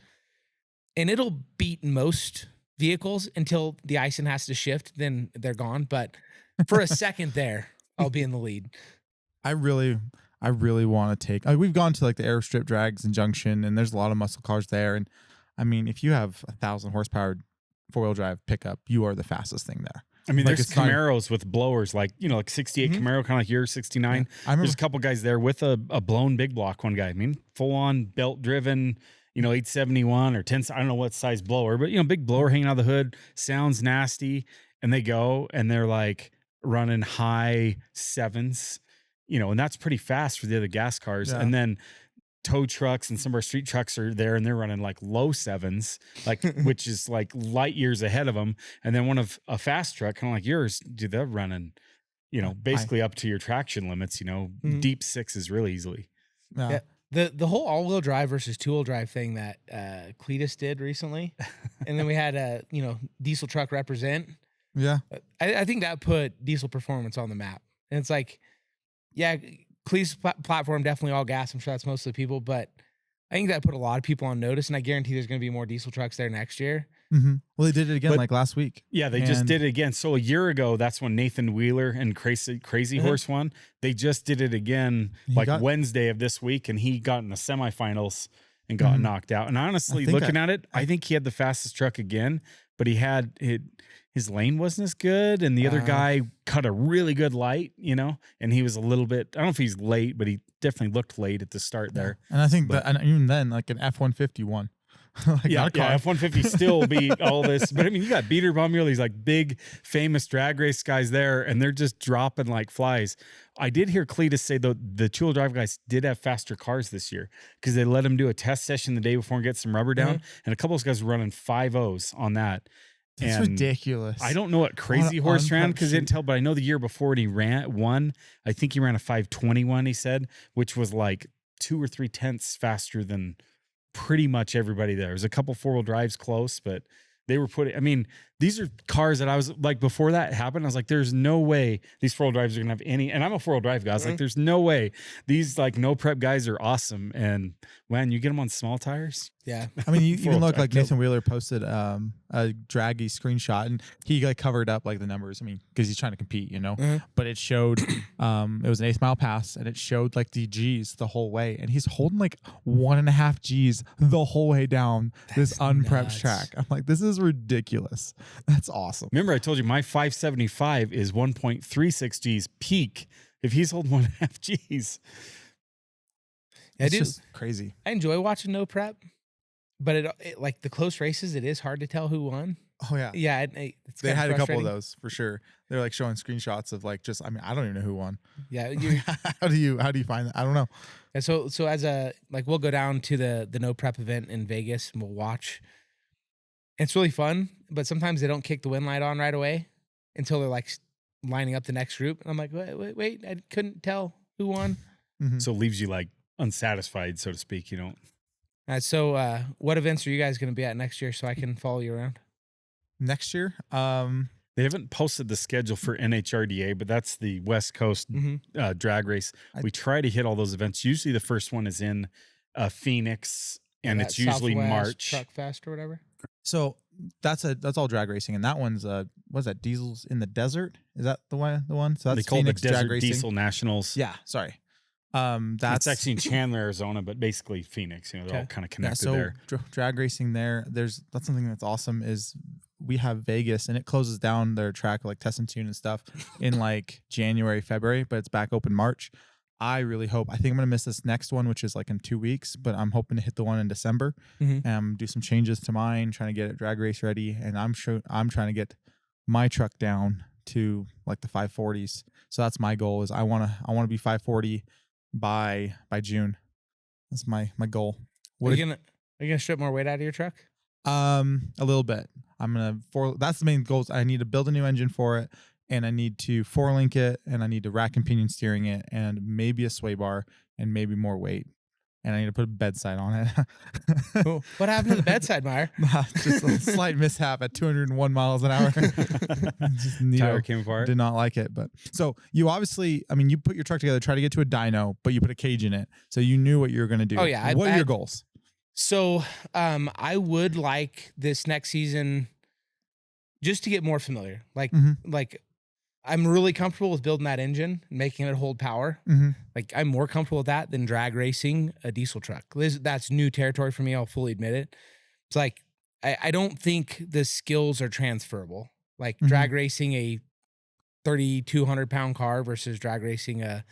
and it'll beat most vehicles until the icing has to shift. Then they're gone. But for a second there, I'll be in the lead. I really want to take. We've gone to like the airstrip drags in Junction, and there's a lot of muscle cars there. And I mean, if you have 1,000 horsepower 4-wheel drive pickup, you are the fastest thing there. I mean, like there's Camaros with blowers, like 68 Camaro, kind of like your 69. Yeah. There's a couple guys there with a blown big block. One guy, I mean, full on belt driven, 871 or 10. I don't know what size blower, but big blower hanging out of the hood, sounds nasty, and they go and they're like running high sevens, and that's pretty fast for the other gas cars. Yeah. And then tow trucks and some of our street trucks are there and they're running like low sevens, like which is like light years ahead of them. And then a fast truck, kind of like yours, dude, they're running, basically up to your traction limits, deep sixes really easily. Yeah. The whole all-wheel drive versus two-wheel drive thing that Cletus did recently, and then we had a diesel truck represent. Yeah, I think that put diesel performance on the map. And it's like, yeah, Cletus platform definitely all gas. I'm sure that's most of the people, but I think that put a lot of people on notice, and I guarantee there's going to be more diesel trucks there next year. Mm-hmm. Well, they did it again like last week. Yeah, they just did it again. So a year ago, that's when Nathan Wheeler and Crazy Horse won. They just did it again Wednesday of this week, and he got in the semifinals and got knocked out. And honestly, looking at it, I think he had the fastest truck again, but his lane wasn't as good, and the other guy cut a really good light, and he was a little bit, I don't know if he's late, but he definitely looked late at the start there. And I think and even then, like an F-150 won. F-150 still beat all this. But I mean, you got Beater Bummuel, these like big, famous drag race guys there, and they're just dropping like flies. I did hear Cletus say, though, the two-wheel drive guys did have faster cars this year because they let him do a test session the day before and get some rubber down. And a couple of those guys were running 5.0s on that. That's ridiculous. I don't know what Crazy Horse ran because I didn't tell, but I know the year before when he won, I think he ran a 521, he said, which was like 2 or 3 tenths faster than pretty much everybody there. There's a couple 4-wheel drives close, but they were these are cars that I was like, before that happened, I was like, there's no way these 4-wheel drives are gonna have any, and I'm a 4-wheel drive guy. I was like, there's no way. These like no prep guys are awesome. And when you get them on small tires. Yeah. I mean, you even look like Nathan Wheeler posted a draggy screenshot, and he like covered up like the numbers. I mean, because he's trying to compete, but it showed it was an 8th mile pass, and it showed like the G's the whole way, and he's holding like 1.5 G's the whole way down this unprepped track. I'm like, this is ridiculous. That's awesome. Remember, I told you my 575 is 1.36 G's peak. If he's holding 1.5 G's. It's just crazy. I enjoy watching no prep, but it like the close races, it is hard to tell who won. Oh yeah, yeah. It's they had a couple of those for sure. They're like showing screenshots of like just. I mean, I don't even know who won. Yeah, how do you find that? I don't know. And so as a we'll go down to the no prep event in Vegas and we'll watch. It's really fun, but sometimes they don't kick the win light on right away until they're like lining up the next group, and I'm like, wait, I couldn't tell who won. Mm-hmm. So it leaves you like unsatisfied, so to speak. So what events are you guys going to be at next year so I can follow you around? Next year? They haven't posted the schedule for NHRDA, but that's the West Coast drag race. We try to hit all those events. Usually the first one is in Phoenix, and it's usually Southwest March. Truck Fest or whatever. So that's all drag racing, and that one's what's that? Diesels in the Desert? Is that the one? So that's they call it the Phoenix drag Desert racing. Diesel Nationals. Yeah, sorry. That's actually in Chandler, Arizona, but basically Phoenix. They're all kind of connected there. Drag racing there. That's something that's awesome. Is we have Vegas, and it closes down their track like test and tune and stuff in like January, February, but it's back open March. I really hope. I think I'm gonna miss this next one, which is like in 2 weeks, but I'm hoping to hit the one in December. Do some changes to mine, trying to get it drag race ready, and I'm trying to get my truck down to like the 540s. So that's my goal. Is I wanna be 540 by June. That's my goal. Are you gonna strip more weight out of your truck? A little bit. That's the main goals. I need to build a new engine for it, and I need to 4-link it, and I need to rack and pinion steering it, and maybe a sway bar, and maybe more weight. And I need to put a bedside on it. Cool. What happened to the bedside, Myer? Just a slight mishap at 201 miles an hour. Tire came apart. Did not like it. But so you obviously, you put your truck together, try to get to a dyno, but you put a cage in it. So you knew what you were going to do. Oh, yeah. What are your goals? So I would like this next season just to get more familiar. Like I'm really comfortable with building that engine and making it hold power. Like I'm more comfortable with that than drag racing a diesel truck. That's new territory for me. I'll fully admit it. It's like, I don't think the skills are transferable. Like drag racing a 3,200 pound car versus drag racing a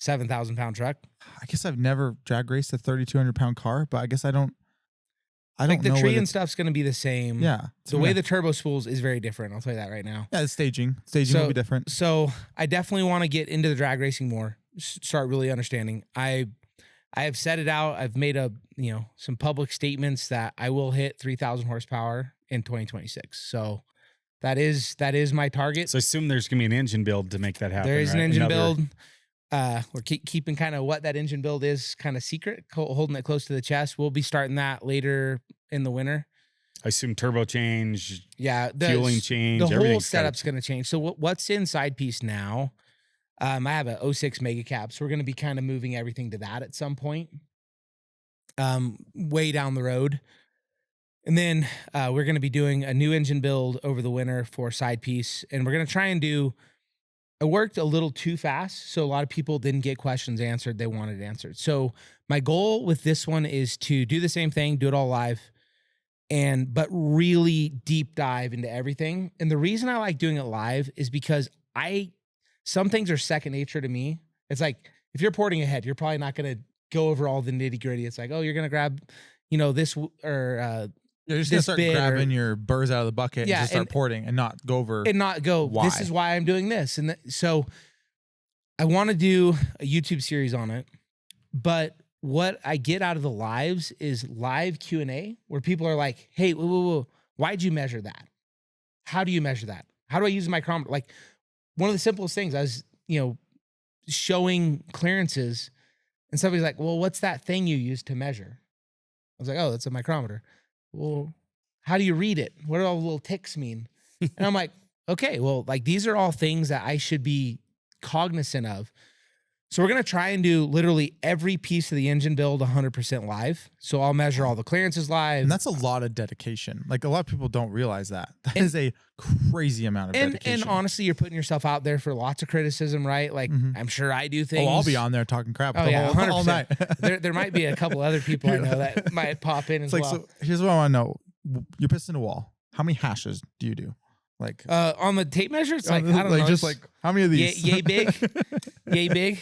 7,000 pound truck. I guess I've never drag raced a 3,200 pound car, but I guess I don't like the know tree and stuff's going to be the same. Yeah. The way the turbo spools is very different. I'll tell you that right now. Yeah, the staging will be different. So I definitely want to get into the drag racing more, start really understanding. I have set it out. I've made some public statements that I will hit 3,000 horsepower in 2026. So that is my target. So I assume there's going to be an engine build to make that happen. There is an engine build. We're keeping kind of what that engine build is kind of secret, holding it close to the chest. We'll be starting that later in the winter. I assume turbo change, fueling change. The whole setup's going to change. So what's inside piece now? I have a 06 mega cab, so we're going to be kind of moving everything to that at some point, way down the road. And then we're going to be doing a new engine build over the winter for side piece, and we're going to try and do. I worked a little too fast, so a lot of people didn't get questions answered they wanted answered. So my goal with this one is to do the same thing, do it all live, but really deep dive into everything. And the reason I like doing it live is because some things are second nature to me. It's like if you're porting ahead, you're probably not going to go over all the nitty gritty. It's like, oh, you're going to grab, this or you're just going to start grabbing your burrs out of the bucket and just start porting and not go over. And not go, why? This is why I'm doing this. And so I want to do a YouTube series on it. But what I get out of the lives is live Q&A where people are like, hey, whoa, why'd you measure that? How do you measure that? How do I use a micrometer? Like one of the simplest things, I was, showing clearances and somebody's like, well, what's that thing you use to measure? I was like, oh, that's a micrometer. Well, how do you read it? What do all the little ticks mean? And I'm like, okay, well, like these are all things that I should be cognizant of. So we're going to try and do literally every piece of the engine build 100% live. So I'll measure all the clearances live. And that's a lot of dedication. Like a lot of people don't realize that. That is a crazy amount of dedication. And honestly, you're putting yourself out there for lots of criticism, right? Like I'm sure I do things. Oh, I'll be on there talking crap all night. there might be a couple other people I know that might pop in as well. So here's what I want to know. You're piston to wall. How many hashes do you do? Like on the tape measure, it's like, I don't know. Just like how many of these? Yay big. Yay big.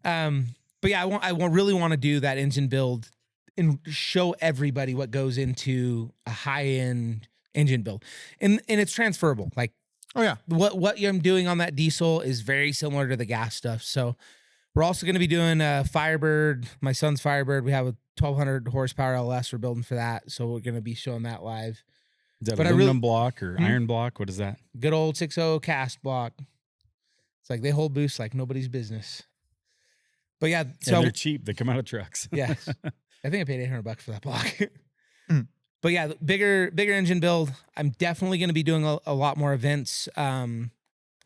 But yeah, I really want to do that engine build and show everybody what goes into a high-end engine build. And it's transferable. Like, oh yeah, what I'm doing on that diesel is very similar to the gas stuff. So we're also going to be doing a Firebird, my son's Firebird. We have a 1,200 horsepower LS we're building for that. So we're going to be showing that live. Is that aluminum block or iron block? What is that? Good old 6.0 cast block. It's like they hold boosts like nobody's business. But yeah, so they're cheap. They come out of trucks. Yes. I think I paid $800 for that block. But yeah, bigger engine build. I'm definitely going to be doing a lot more events. Trying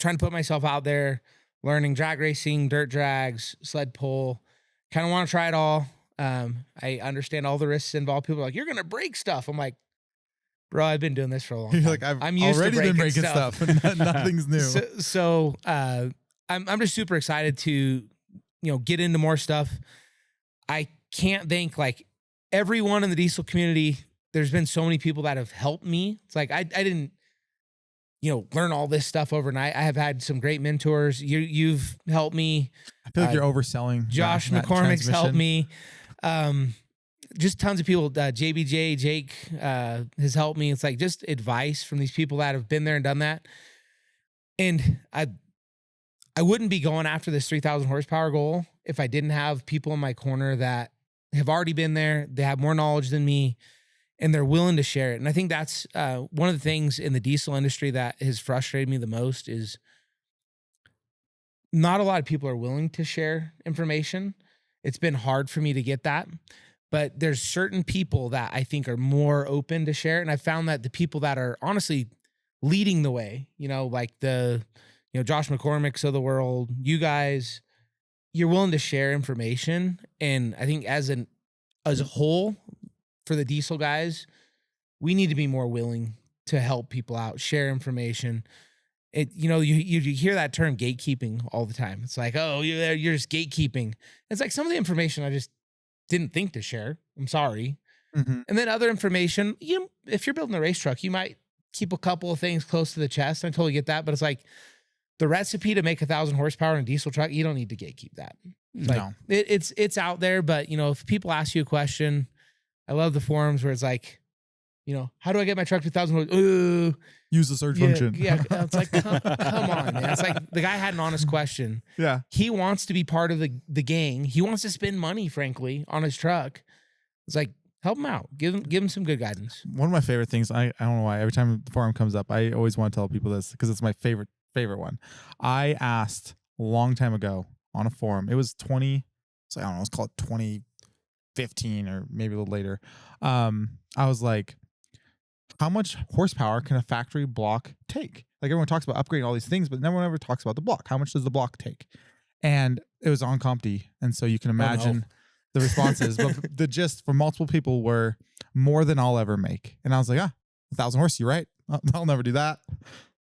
to put myself out there, learning drag racing, dirt drags, sled pull. Kind of want to try it all. I understand all the risks involved. People are like, you're going to break stuff. I'm like, bro, I've been doing this for a long time. You're like, I'm used already to breaking stuff. Nothing's new. So I'm just super excited to get into more stuff. I can't thank like everyone in the diesel community. There's been so many people that have helped me. It's like I didn't, learn all this stuff overnight. I have had some great mentors. You've helped me. I feel like you're overselling. Josh McCormick's helped me. Just tons of people. JBJ, Jake has helped me. It's like just advice from these people that have been there and done that. And I wouldn't be going after this 3,000 horsepower goal if I didn't have people in my corner that have already been there. They have more knowledge than me, and they're willing to share it. And I think that's one of the things in the diesel industry that has frustrated me the most is not a lot of people are willing to share information. It's been hard for me to get that, but there's certain people that I think are more open to share. And I found that the people that are honestly leading the way, like the, Josh McCormick's of the world, you guys, you're willing to share information. And I think as a whole for the diesel guys, we need to be more willing to help people out, share information. You hear that term gatekeeping all the time. It's like, oh, you're just gatekeeping. It's like some of the information I just didn't think to share. I'm sorry. Mm-hmm. And then other information, if you're building a race truck, you might keep a couple of things close to the chest. I totally get that. But it's like the recipe to make 1,000 horsepower in a diesel truck, you don't need to gatekeep that. Like, No. It's out there. But, if people ask you a question, I love the forums where it's like, how do I get my truck to 1,000? Use the search function. Yeah. It's like, come on, man. It's like the guy had an honest question. Yeah. He wants to be part of the gang. He wants to spend money, frankly, on his truck. It's like, help him out. Give him some good guidance. One of my favorite things, I don't know why, every time the forum comes up, I always want to tell people this because it's my favorite one. I asked a long time ago on a forum. It was I don't know, let's call it 2015 or maybe a little later. I was like, how much horsepower can a factory block take? Like everyone talks about upgrading all these things, but no one ever talks about the block. How much does the block take? And it was on CompD. And so you can imagine the responses, but the gist from multiple people were more than I'll ever make. And I was like, 1,000 horse, you right? I'll never do that.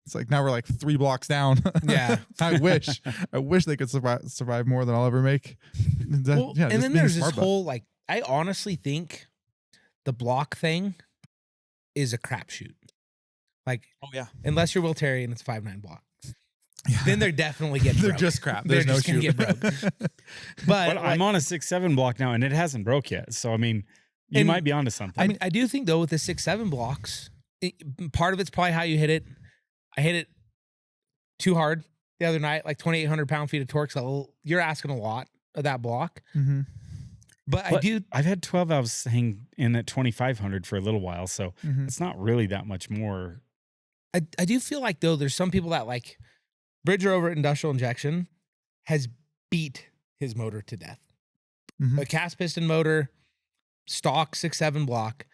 It's like, now we're like 3 blocks down. Yeah. I wish they could survive more than I'll ever make. And then there's this whole, like, I honestly think the block thing is a crapshoot. Like, unless you're Will Terry and it's 5.9 block, then they're definitely getting they're broke. just crap. They're There's no just gonna shoot. get broke. But But I'm on a 6.7 block now, and it hasn't broke yet. So I mean, you might be onto something. I do think though with the 6.7 blocks, part of it's probably how you hit it. I hit it too hard the other night, like 2,800 pound-feet of torque. So you're asking a lot of that block. Mm-hmm. But I've had 12 valves hang in at 2,500 for a little while, so it's not really that much more. I do feel like though there's some people that like Bridger over at Industrial Injection has beat his motor to death. Mm-hmm. A cast piston motor, stock 6.7 block,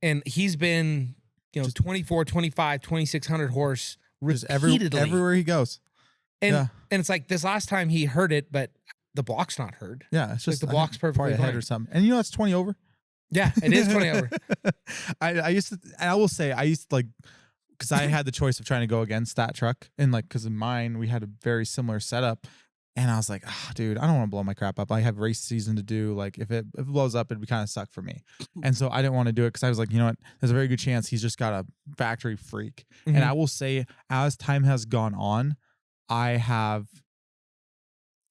and he's been 24, 25, 2,600 horse repeatedly everywhere he goes. And it's like this last time he heard it, but the block's not heard. Yeah, it's just like the block's perfectly ahead fine or something. And that's 20 over. Yeah, it is 20 over. I used to like, because I had the choice of trying to go against that truck, and like, because in mine we had a very similar setup, and I was like, dude, I don't want to blow my crap up. I have race season to do. Like, if it blows up, it'd be kind of suck for me. And so I didn't want to do it because I was like, you know what? There's a very good chance he's just got a factory freak. Mm-hmm. And I will say, as time has gone on, I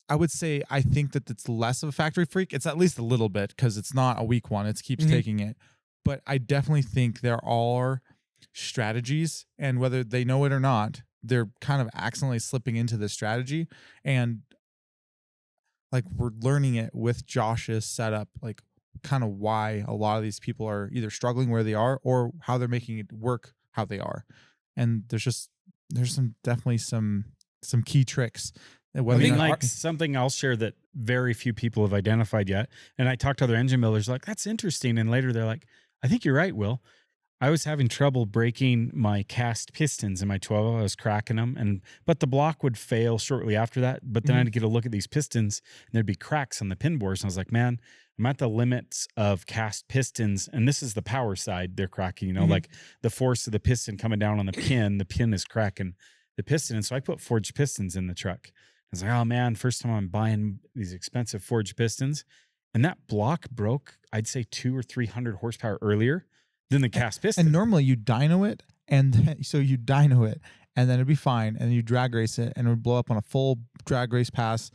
would say I think that it's less of a factory freak. It's at least a little bit because it's not a weak one. It keeps taking it. But I definitely think there are strategies, and whether they know it or not, they're kind of accidentally slipping into this strategy. And like, we're learning it with Josh's setup, like kind of why a lot of these people are either struggling where they are or how they're making it work how they are. And there's definitely some key tricks. Something I'll share that very few people have identified yet. And I talked to other engine builders like, that's interesting. And later they're like, I think you're right, Will. I was having trouble breaking my cast pistons in my 12. I was cracking them, but the block would fail shortly after that. But then I'd get a look at these pistons, and there'd be cracks on the pin bores. And I was like, man, I'm at the limits of cast pistons, and this is the power side they're cracking. Like the force of the piston coming down on the pin is cracking the piston. And so I put forged pistons in the truck. was like, oh man, first time I'm buying these expensive forged pistons. And that block broke, I'd say 200 or 300 horsepower earlier than the cast piston. And normally you dyno it, and then, so you dyno it, and then it'd be fine, and then you drag race it, and it would blow up on a full drag race pass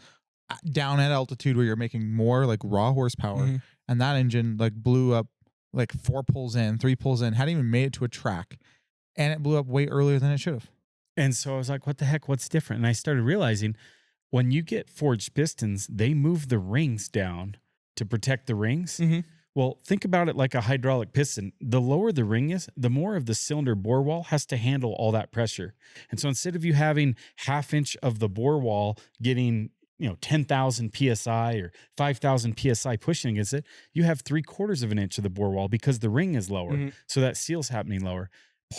down at altitude where you're making more like raw horsepower, and that engine like blew up like 4 pulls in, 3 pulls in, hadn't even made it to a track, and it blew up way earlier than it should have. And so I was like, what the heck? What's different? And I started realizing when you get forged pistons, they move the rings down to protect the rings. Well, think about it like a hydraulic piston. The lower the ring is, the more of the cylinder bore wall has to handle all that pressure. And so instead of you having 1/2 inch of the bore wall getting 10,000 PSI or 5,000 PSI pushing against it, you have 3/4 of an inch of the bore wall because the ring is lower. So that seal's happening lower.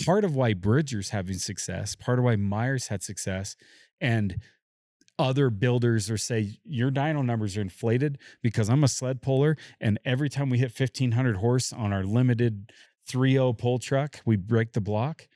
Part of why Bridger's having success, part of why Myers had success, and other builders are say your dyno numbers are inflated because I'm a sled puller, and every time we hit 1,500 horse on our limited 3.0 pull truck, we break the block.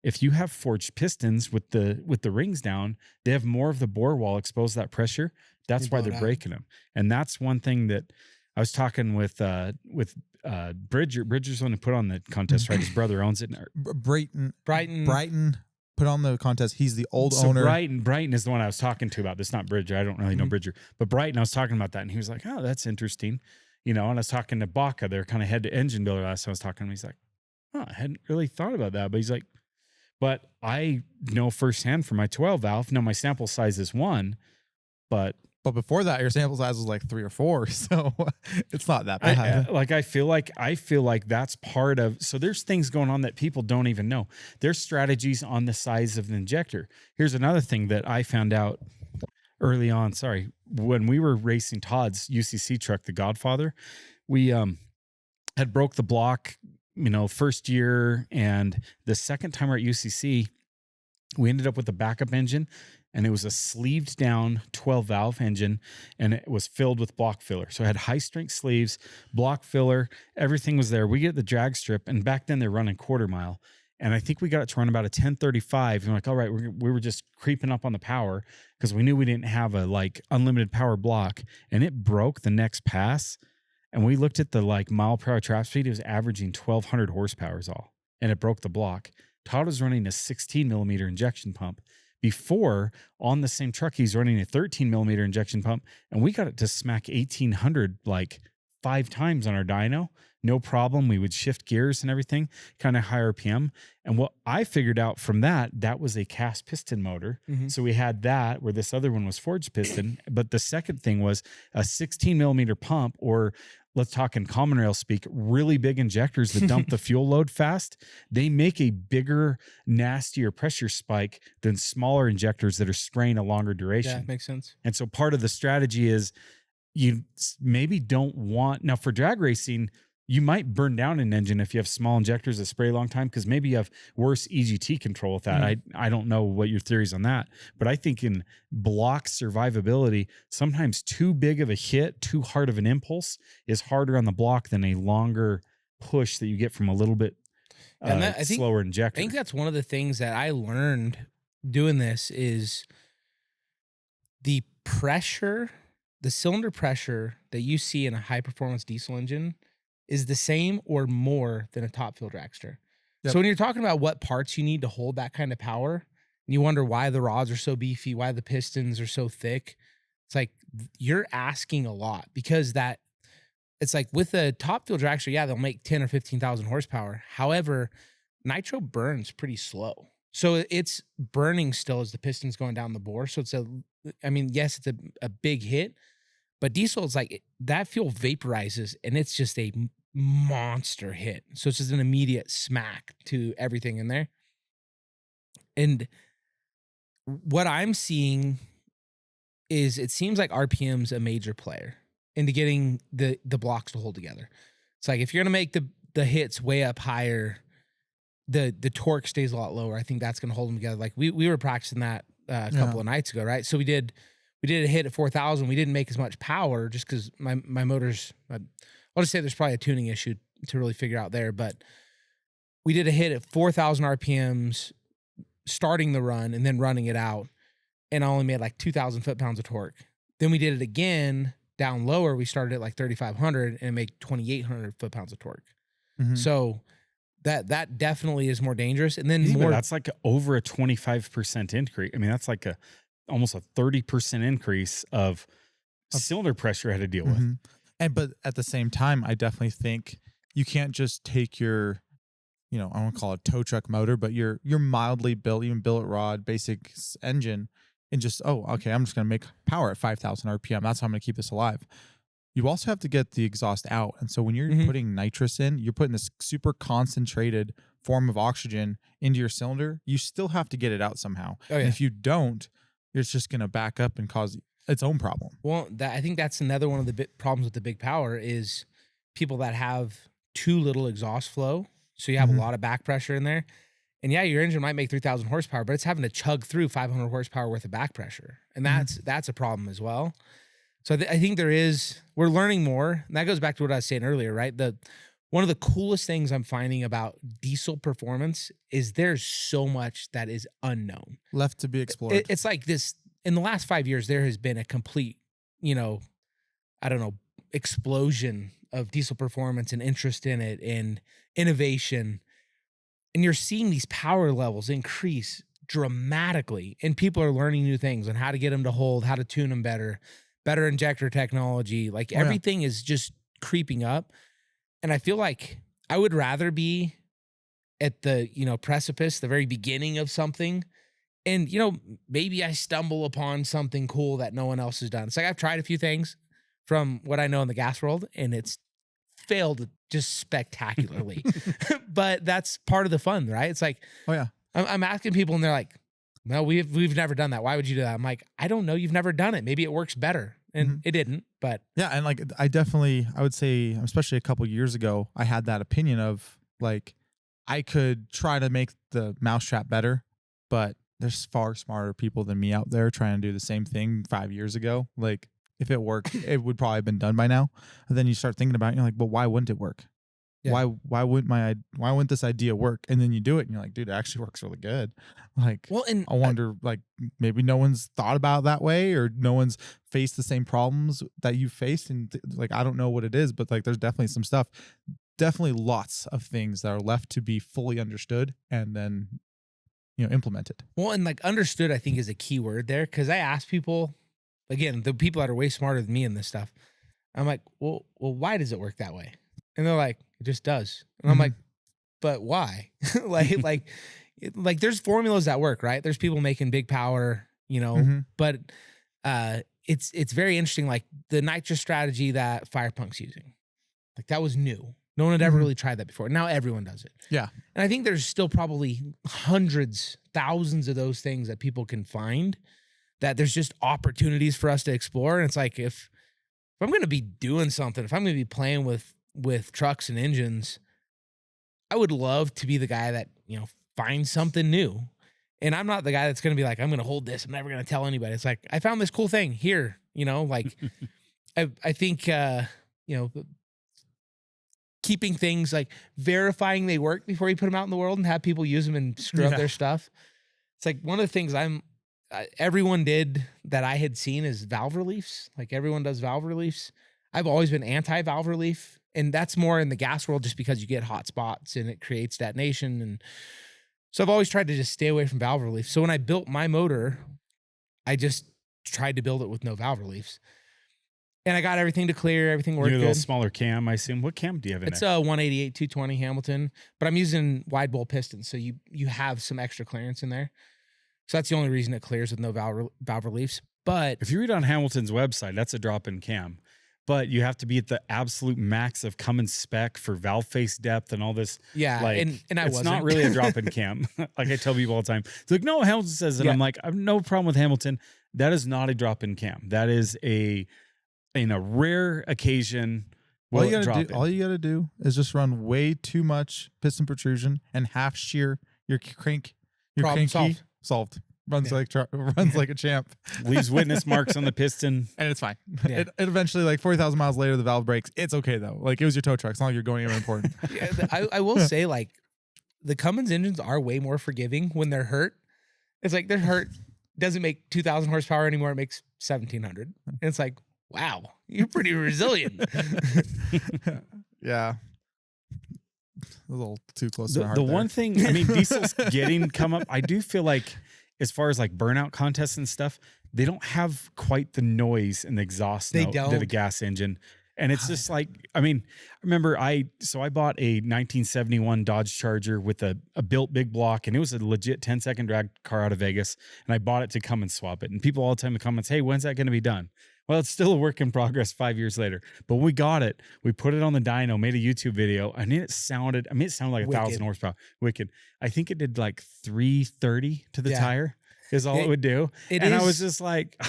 If you have forged pistons with the rings down, they have more of the bore wall exposed to that pressure. That's why they're breaking them. And that's one thing that I was talking with Bridger. Bridger's the one who put on the contest, right? His brother owns it. Brighton put on the contest. He's the old owner. Brighton is the one I was talking to about this, not Bridger. I don't really know Bridger, but Brighton, I was talking about that, and he was like, oh, that's interesting. And I was talking to Baca, their kind of head engine builder last time I was talking to him. He's like, oh, I hadn't really thought about that. But he's like, but I know firsthand from my 12 valve. Now my sample size is 1, but before that, your sample size was like 3 or 4, so it's not that bad. I feel like that's part of. So there's things going on that people don't even know. There's strategies on the size of the injector. Here's another thing that I found out early on. Sorry, when we were racing Todd's UCC truck, the Godfather, we had broke the block. First year, and the second time we're at UCC, we ended up with a backup engine, and it was a sleeved down 12 valve engine, and it was filled with block filler. So it had high strength sleeves, block filler, everything was there. We get the drag strip, and back then they're running 1/4 mile. And I think we got it to run about a 1035. And we're like, all right, we were just creeping up on the power because we knew we didn't have a unlimited power block, and it broke the next pass. And we looked at the mile per hour trap speed. It was averaging 1,200 horsepower is all. And it broke the block. Todd was running a 16 millimeter injection pump. Before, on the same truck, he's running a 13 millimeter injection pump. And we got it to smack 1,800 5 times on our dyno. No problem. We would shift gears and everything, kind of high RPM. And what I figured out from that was a cast piston motor. So we had that where this other one was forged piston. But the second thing was a 16 millimeter pump, or let's talk in common rail speak, really big injectors that dump the fuel load fast. They make a bigger, nastier pressure spike than smaller injectors that are spraying a longer duration. Yeah, makes sense. And so part of the strategy is you maybe don't want, now for drag racing, you might burn down an engine if you have small injectors that spray a long time, because maybe you have worse EGT control with that. I don't know what your theories on that, but I think in block survivability, sometimes too big of a hit, too hard of an impulse is harder on the block than a longer push that you get from a little bit slower injector. I think that's one of the things that I learned doing this is the pressure, the cylinder pressure that you see in a high performance diesel engine is the same or more than a top fuel dragster. Yep. So when you're talking about what parts you need to hold that kind of power, and you wonder why the rods are so beefy, why the pistons are so thick, it's like you're asking a lot, because that it's like with a top fuel dragster, yeah, they'll make 10 or 15,000 horsepower. However, nitro burns pretty slow. So it's burning still as the piston's going down the bore. So it's yes, it's a big hit, but diesel is that fuel vaporizes and it's just a monster hit. So it's just an immediate smack to everything in there. And what I'm seeing is it seems like RPM's a major player into getting the blocks to hold together. It's like if you're going to make the hits way up higher, the torque stays a lot lower. I think that's going to hold them together. Like we were practicing that a couple of nights ago, right? So we did a hit at 4,000. We didn't make as much power just because my motors, I'll just say there's probably a tuning issue to really figure out there. But we did a hit at 4,000 RPMs, starting the run and then running it out. and I only made like 2,000 foot-pounds of torque. Then we did it again down lower. We started at like 3,500 and make 2,800 foot-pounds of torque. Mhm. So that definitely is more dangerous. And then Yeah, but more, that's like over a 25% increase. I mean, that's like almost a 30% increase of cylinder pressure I had to deal with. Mhm. But at the same time, I definitely think you can't just take your, I don't want to call it tow truck motor, but your mildly built, even billet rod, basic engine, and just, okay, I'm just going to make power at 5,000 RPM. That's how I'm going to keep this alive. You also have to get the exhaust out. And so when you're putting nitrous in, you're putting this super concentrated form of oxygen into your cylinder. You still have to get it out somehow. Oh, yeah. And if you don't, it's just going to back up and cause its own problem. well, I think that's another one of the problems with the big power is people that have too little exhaust flow. So you have a lot of back pressure in there. And yeah, your engine might make 3,000 horsepower, but it's having to chug through 500 horsepower worth of back pressure. And that's a problem as well. So I think we're learning more. And that goes back to what I was saying earlier, right? One of the coolest things I'm finding about diesel performance is there's so much that is unknown. Left to be explored. It's like this, in the last 5 years, there has been a complete, explosion of diesel performance and interest in it and innovation. And you're seeing these power levels increase dramatically. And people are learning new things on how to get them to hold, how to tune them better injector technology. Like everything is just creeping up. And I feel like I would rather be at the, precipice, the very beginning of something. And, maybe I stumble upon something cool that no one else has done. It's like I've tried a few things from what I know in the gas world, and it's failed just spectacularly. But that's part of the fun, right? It's like, I'm asking people and they're like, well, we've never done that. Why would you do that? I'm like, I don't know. You've never done it. Maybe it works better. And it didn't, but yeah. And like, I would say, especially a couple years ago, I had that opinion of like, I could try to make the mousetrap better, but there's far smarter people than me out there trying to do the same thing 5 years ago. Like, if it worked, it would probably have been done by now. And then you start thinking about it, and you're like, well, why wouldn't it work? Yeah. Why wouldn't this idea work? And then you do it and you're like, dude, it actually works really good. Like, well, and I wonder, like, maybe no one's thought about it that way, or no one's faced the same problems that you faced. And like, I don't know what it is, but like, there's definitely some stuff, definitely lots of things that are left to be fully understood and then, implemented. Well, and like understood, I think is a key word there. Cause I ask people, again, the people that are way smarter than me in this stuff, I'm like, well, why does it work that way? And they're like, it just does. And I'm like, but why? like there's formulas that work, right? There's people making big power, but it's very interesting. Like the nitrous strategy that Firepunk's using, like that was new. No one had ever really tried that before. Now everyone does it. Yeah. And I think there's still probably hundreds, thousands of those things that people can find, that there's just opportunities for us to explore. And it's like, if I'm going to be doing something, if I'm going to be playing with trucks and engines, I would love to be the guy that, finds something new. And I'm not the guy that's going to be like, I'm going to hold this, I'm never going to tell anybody. It's like, I found this cool thing here, like I think, keeping things, like verifying they work before you put them out in the world and have people use them and screw up their stuff. It's like one of the things everyone did that I had seen is valve reliefs. Like everyone does valve reliefs. I've always been anti-valve relief, and that's more in the gas world just because you get hot spots and it creates detonation. And so I've always tried to just stay away from valve relief. So when I built my motor, I just tried to build it with no valve reliefs. And I got everything to clear, everything worked good. A little smaller cam, I assume. What cam do you have in there? It's a 188 220 Hamilton, but I'm using wide bowl pistons, so you have some extra clearance in there. So that's the only reason it clears with no valve reliefs. But if you read on Hamilton's website, that's a drop-in cam. But you have to be at the absolute max of Cummins spec for valve face depth and all this. Yeah, like, and I it's wasn't. not really a drop-in cam. Like I tell people all the time. It's like, no, Hamilton says it. I'm like, I have no problem with Hamilton. That is not a drop-in cam. That is in a rare occasion. All you gotta do is just run way too much piston protrusion and half shear your crank. Your Problem crank solved. Runs like a champ. Leaves witness marks on the piston, and it's fine. Yeah. It eventually, like 40,000 miles later, the valve breaks. It's okay though. Like it was your tow truck. It's not like you're going anywhere important. I will say, like the Cummins engines are way more forgiving when they're hurt. It's like they're hurt doesn't make 2,000 horsepower anymore. It makes 1,700. And it's like, wow, you're pretty resilient. Yeah. A little too close to my heart The there. one thing, I mean, diesel's getting come up. I do feel like as far as like burnout contests and stuff, they don't have quite the noise and the exhaust They note that a don't. gas engine. And it's just like, I mean, I remember I bought a 1971 Dodge Charger with a built big block, and it was a legit 10-second drag car out of Vegas. And I bought it to come and swap it. And people all the time in the comments, hey, when's that going to be done? Well, it's still a work in progress 5 years later. But when we got it, we put it on the dyno, made a YouTube video. I mean, it sounded like 1,000 horsepower. Wicked. I think it did like 330 to the tire is all it would do. I was just like,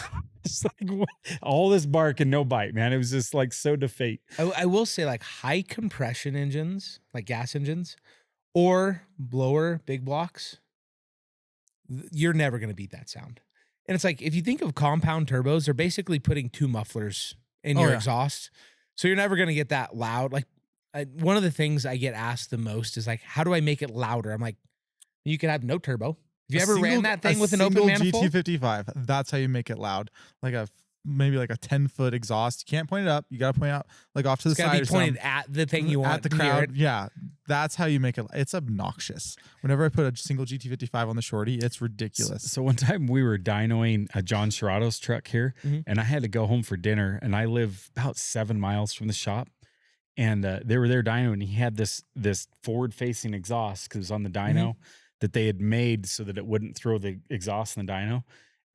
what? All this bark and no bite, man. It was just like so defeat. I will say, like, high compression engines, like gas engines, or blower big blocks, you're never going to beat that sound. And it's like, if you think of compound turbos, they're basically putting two mufflers in your exhaust. So you're never going to get that loud. Like, one of the things I get asked the most is like, how do I make it louder? I'm like, you can have no turbo. Have you ever ran that thing with an open manifold? GT55. That's how you make it loud. Like maybe like a 10-foot exhaust. You can't point it up. You got to point out like off to the side. It's got to be pointed at the thing you want. At the crowd. Yeah. That's how you make it. It's obnoxious. Whenever I put a single GT55 on the shorty, it's ridiculous. So one time we were dynoing a John Shirado's truck here, and I had to go home for dinner, and I live about 7 miles from the shop. And they were there dynoing, and he had this forward-facing exhaust because it was on the dyno that they had made so that it wouldn't throw the exhaust in the dyno.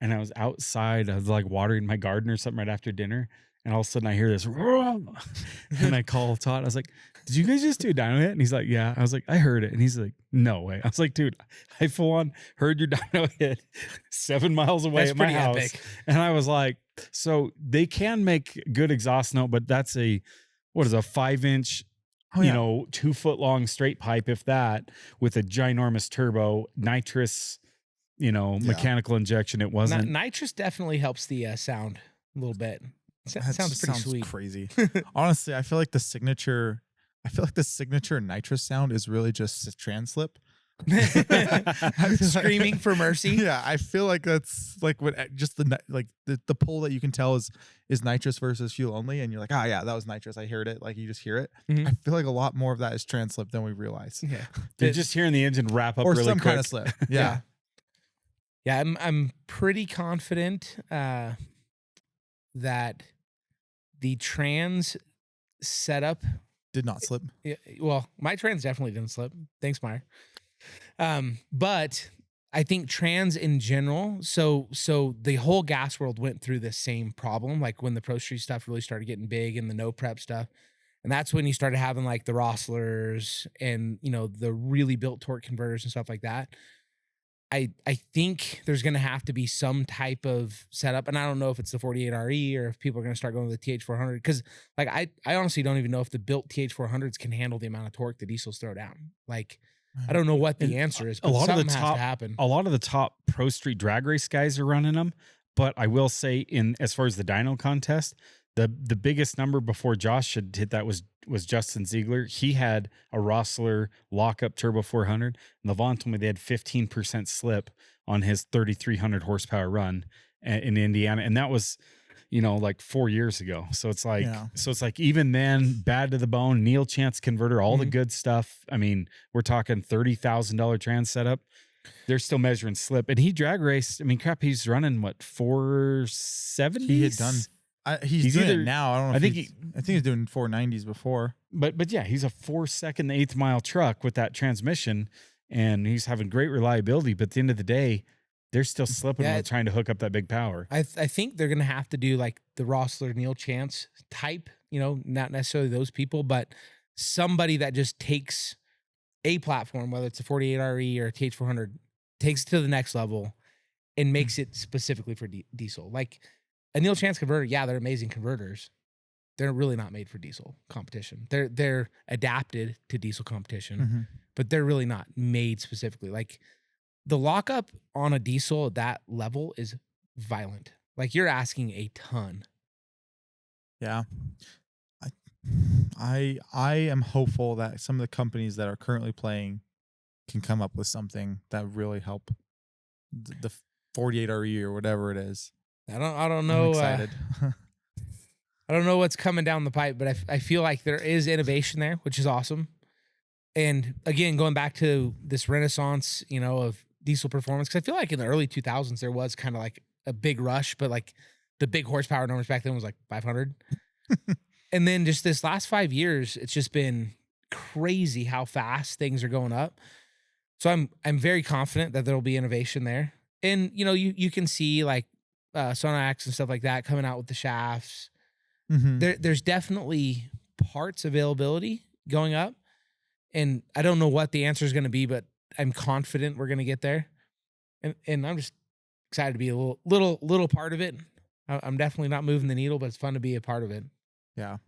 And I was outside, I was like watering my garden or something right after dinner. And all of a sudden I hear this, and I call Todd. I was like, did you guys just do a dyno hit? And he's like, yeah. I was like, I heard it. And he's like, no way. I was like, dude, I full on heard your dyno hit 7 miles away at my house. Epic. And I was like, so they can make good exhaust note, but that's a 5-inch, 2-foot long straight pipe, if that, with a ginormous turbo, nitrous, mechanical injection. It wasn't. Nitrous definitely helps the sound a little bit. That sounds pretty sweet. Crazy. Honestly, I feel like the signature nitrous sound is really just a trans-slip. Screaming for mercy. Yeah, I feel like that's like what just the pull that you can tell is nitrous versus fuel only, and you're like, yeah, that was nitrous. I heard it. Like you just hear it. I feel like a lot more of that is trans-slip than we realize. Yeah, you're just hearing the engine wrap up or really some quick. kind of slip. Yeah. I'm pretty confident that the trans setup did not slip. Well, my trans definitely didn't slip. Thanks, Myer. But I think trans in general, so the whole gas world went through the same problem, like when the Pro Street stuff really started getting big and the no prep stuff. And that's when you started having like the Rosslers and, the really built torque converters and stuff like that. I think there's going to have to be some type of setup. And I don't know if it's the 48RE or if people are going to start going to the TH400. Because like I honestly don't even know if the built TH400s can handle the amount of torque the diesels throw down. Like, I don't know what the answer is, but something has to happen. A lot of the top Pro Street drag race guys are running them. But I will say, as far as the dyno contest, the biggest number before Josh had hit that was Justin Ziegler. He had a Rossler lockup turbo 400, and Levon told me they had 15% slip on his 3,300 horsepower run in Indiana, and that was, like 4 years ago. So it's like, even then, bad to the bone, Neil Chance converter, all the good stuff. I mean, we're talking $30,000 trans setup. They're still measuring slip, and he drag raced. I mean, crap, he's running what 470s. He had done. He's doing it now. I don't know. I think he's doing 490s before. But yeah, he's a 4-second 1/8 mile truck with that transmission, and he's having great reliability. But at the end of the day, they're still slipping while trying to hook up that big power. I think they're gonna have to do like the Rossler Neil Chance type. Not necessarily those people, but somebody that just takes a platform, whether it's a 48RE or a TH400, takes it to the next level and makes it specifically for diesel. Like a Neil Chance converter, yeah, they're amazing converters. They're really not made for diesel competition. They're adapted to diesel competition, but they're really not made specifically. Like the lockup on a diesel at that level is violent. Like you're asking a ton. Yeah. I am hopeful that some of the companies that are currently playing can come up with something that really help 48 RE or whatever it is. I don't I'm know. excited. I don't know what's coming down the pipe, but I feel like there is innovation there, which is awesome. And again, going back to this renaissance, of diesel performance, because I feel like in the early 2000s there was kind of like a big rush, but like the big horsepower numbers back then was like 500. And then just this last 5 years, it's just been crazy how fast things are going up. So I'm very confident that there'll be innovation there. And you can see like Sonax and stuff like that coming out with the shafts. There's definitely parts availability going up, and I don't know what the answer is going to be, but I'm confident we're going to get there, and I'm just excited to be a little part of it. I'm definitely not moving the needle, but it's fun to be a part of it. Yeah,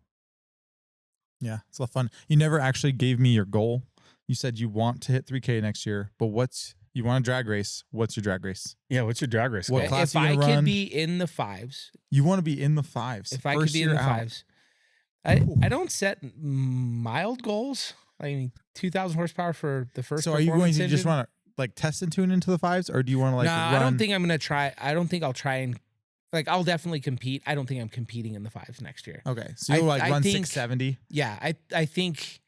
it's a lot of fun. You never actually gave me your goal. You said you want to hit 3K next year, but you want a drag race? What's your drag race? Yeah, what's your drag race? What goal? class If you I gonna could run? be in the fives, You want to be in the fives. if I First could be in year the out. fives, I don't set mild goals. I mean, 2,000 horsepower for the first. So are you going performance to just engine? want to like test and tune into the fives, or do you want to like No, run? I don't think I'm gonna try. I don't think I'll try and I'll definitely compete. I don't think I'm competing in the fives next year. Okay, so you'll I run think- 670. Yeah, I think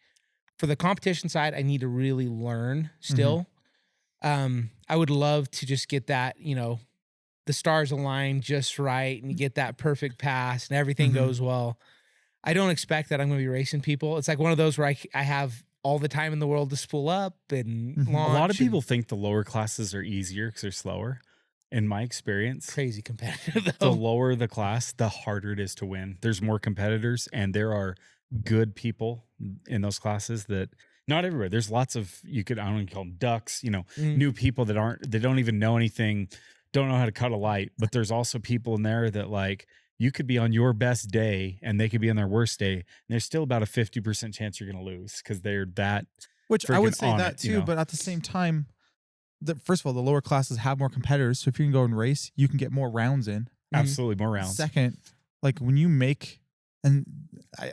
for the competition side, I need to really learn still. I would love to just get that, the stars align just right and you get that perfect pass and everything goes well. I don't expect that I'm going to be racing people. It's like one of those where I have all the time in the world to spool up and Mhm. launch. A lot of and people think the lower classes are easier because they're slower. In my experience, crazy competitive the though. lower the class, the harder it is to win. There's more competitors, and there are good people in those classes that not everywhere. There's lots of I don't even call them ducks, new people that don't even know anything, don't know how to cut a light. But there's also people in there that like you could be on your best day and they could be on their worst day, and there's still about a 50% chance you're going to lose because they're that. Which I would freaking say on that it, too, but at the same time, first of all, the lower classes have more competitors. So if you can go and race, you can get more rounds in. Absolutely more rounds. Second, like when you make, and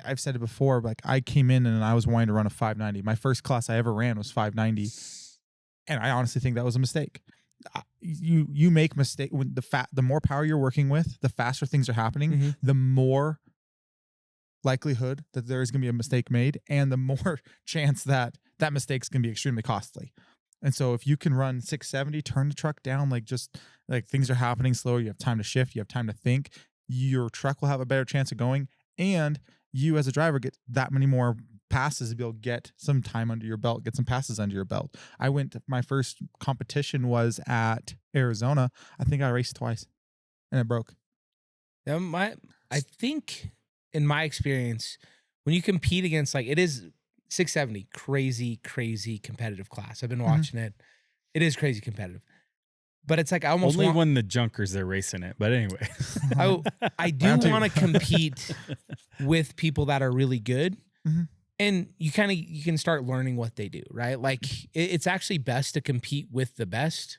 I've said it before, like I came in and I was wanting to run a 590. My first class I ever ran was 590. And I honestly think that was a mistake. You make mistake when the more power you're working with, the faster things are happening, the more likelihood that there is going to be a mistake made, and the more chance that that mistake's going to be extremely costly. And so if you can run 670, turn the truck down, like things are happening slower, you have time to shift, you have time to think, your truck will have a better chance of going, and you as a driver get that many more passes to be able to get some time under your belt, get some passes under your belt. My first competition was at Arizona. I think I raced twice and it broke. I think in my experience, when you compete against it is 670, crazy competitive class. I've been watching it. It is crazy competitive. But it's like I almost only when the junkers they're racing it. But anyway, I do Round two. want to compete with people that are really good. And you can start learning what they do, right? Like it's actually best to compete with the best.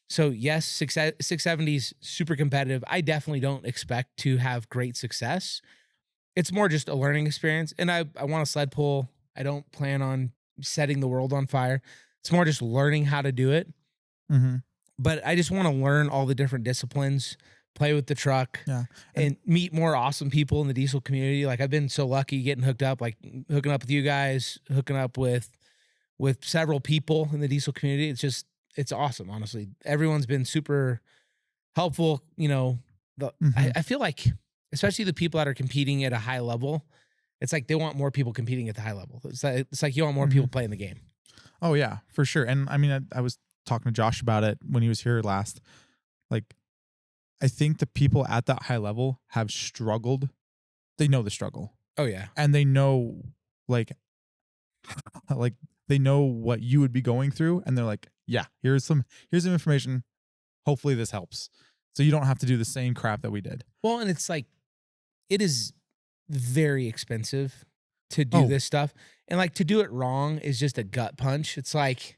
So yes, 670's super competitive. I definitely don't expect to have great success. It's more just a learning experience. And I want a sled pull. I don't plan on setting the world on fire. It's more just learning how to do it. But I just want to learn all the different disciplines, play with the truck, and meet more awesome people in the diesel community. Like I've been so lucky getting hooked up, like hooking up with you guys, hooking up with several people in the diesel community. It's awesome, honestly. Everyone's been super helpful. I feel like, especially the people that are competing at a high level, it's like they want more people competing at the high level. It's like you want more people playing the game. Oh yeah, for sure. And I mean, I was talking to Josh about it when he was here last. Like, I think the people at that high level have struggled. They know the struggle. Oh yeah. And they know like they know what you would be going through, and they're like, yeah, here's some information. Hopefully this helps. So you don't have to do the same crap that we did. Well, and it's like it is very expensive to do this stuff. And like to do it wrong is just a gut punch. It's like,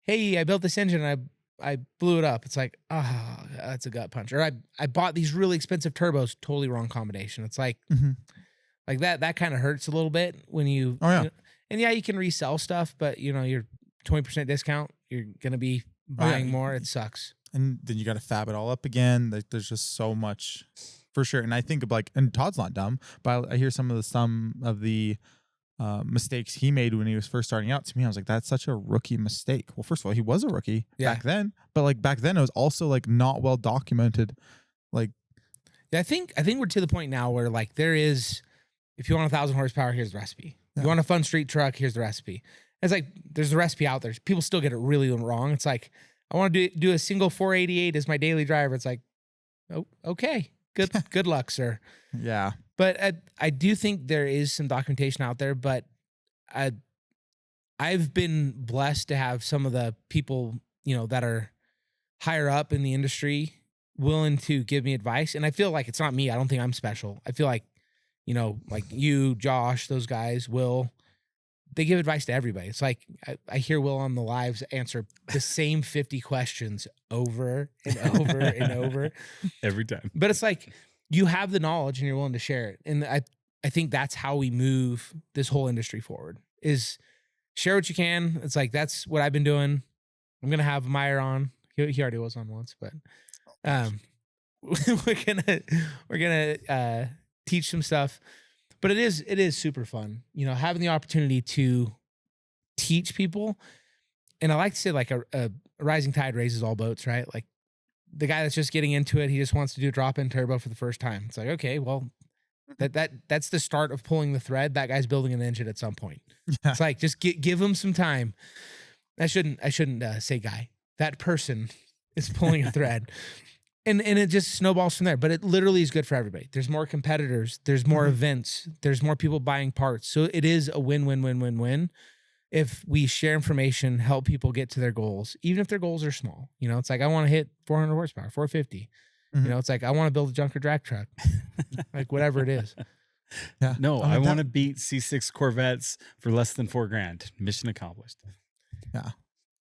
hey, I built this engine and I blew it up. It's like, that's a gut punch. Or I bought these really expensive turbos, totally wrong combination. It's like like that kind of hurts a little bit when you and yeah, you can resell stuff, but you're 20% discount, you're gonna be buying more. It sucks. And then you got to fab it all up again. There's just so much for sure. And I think of like, and Todd's not dumb, but I hear some of the mistakes he made when he was first starting out. To me, I was like, that's such a rookie mistake. Well, first of all, he was a rookie back then, but like back then it was also like not well documented. Like, yeah, I think we're to the point now where like there is, if you want 1,000 horsepower, here's the recipe. If you want a fun street truck, here's the recipe. It's like there's a recipe out there. People still get it really wrong. It's like, I want to do a single 488 as my daily driver. It's like, oh, okay, good luck, sir. Yeah. But I do think there is some documentation out there, but I've been blessed to have some of the people, that are higher up in the industry willing to give me advice. And I feel like it's not me. I don't think I'm special. I feel like, like you, Josh, those guys, Will, they give advice to everybody. It's like I hear Will on the lives answer the same 50 questions over and over and over every time. But it's like you have the knowledge and you're willing to share it. And I think that's how we move this whole industry forward, is share what you can. It's like, that's what I've been doing. I'm going to have Myer on. He already was on once, but we're gonna teach some stuff. But it is super fun, having the opportunity to teach people. And I like to say, like, a rising tide raises all boats, right? Like, the guy that's just getting into it, he just wants to do a drop-in turbo for the first time. It's like, okay, well, that's the start of pulling the thread. That guy's building an engine at some point. Yeah. It's like, just give him some time. I shouldn't say guy. That person is pulling a thread. And it just snowballs from there. But it literally is good for everybody. There's more competitors. There's more events. There's more people buying parts. So it is a win-win-win-win-win if we share information, help people get to their goals, even if their goals are small. It's like, I want to hit 400 horsepower, 450. It's like, I want to build a junker drag truck. Like, whatever it is. Yeah. No, I want to beat C6 Corvettes for less than $4,000. Mission accomplished. Yeah.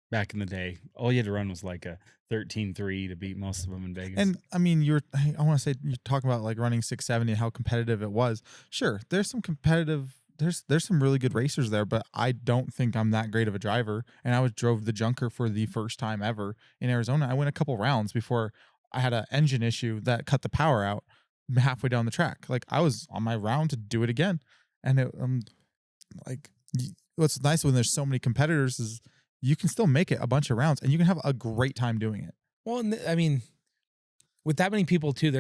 Back in the day, all you had to run was like a 13.3 to beat most of them in Vegas. And I mean, I want to say, you're talking about like running 670 and how competitive it was. Sure, there's some competitive, there's some really good racers there, but I don't think I'm that great of a driver. And I drove the junker for the first time ever in Arizona. I went a couple rounds before I had an engine issue that cut the power out halfway down the track. Like, I was on my round to do it again. And what's nice when there's so many competitors is you can still make it a bunch of rounds and you can have a great time doing it. Well, I mean, with that many people too,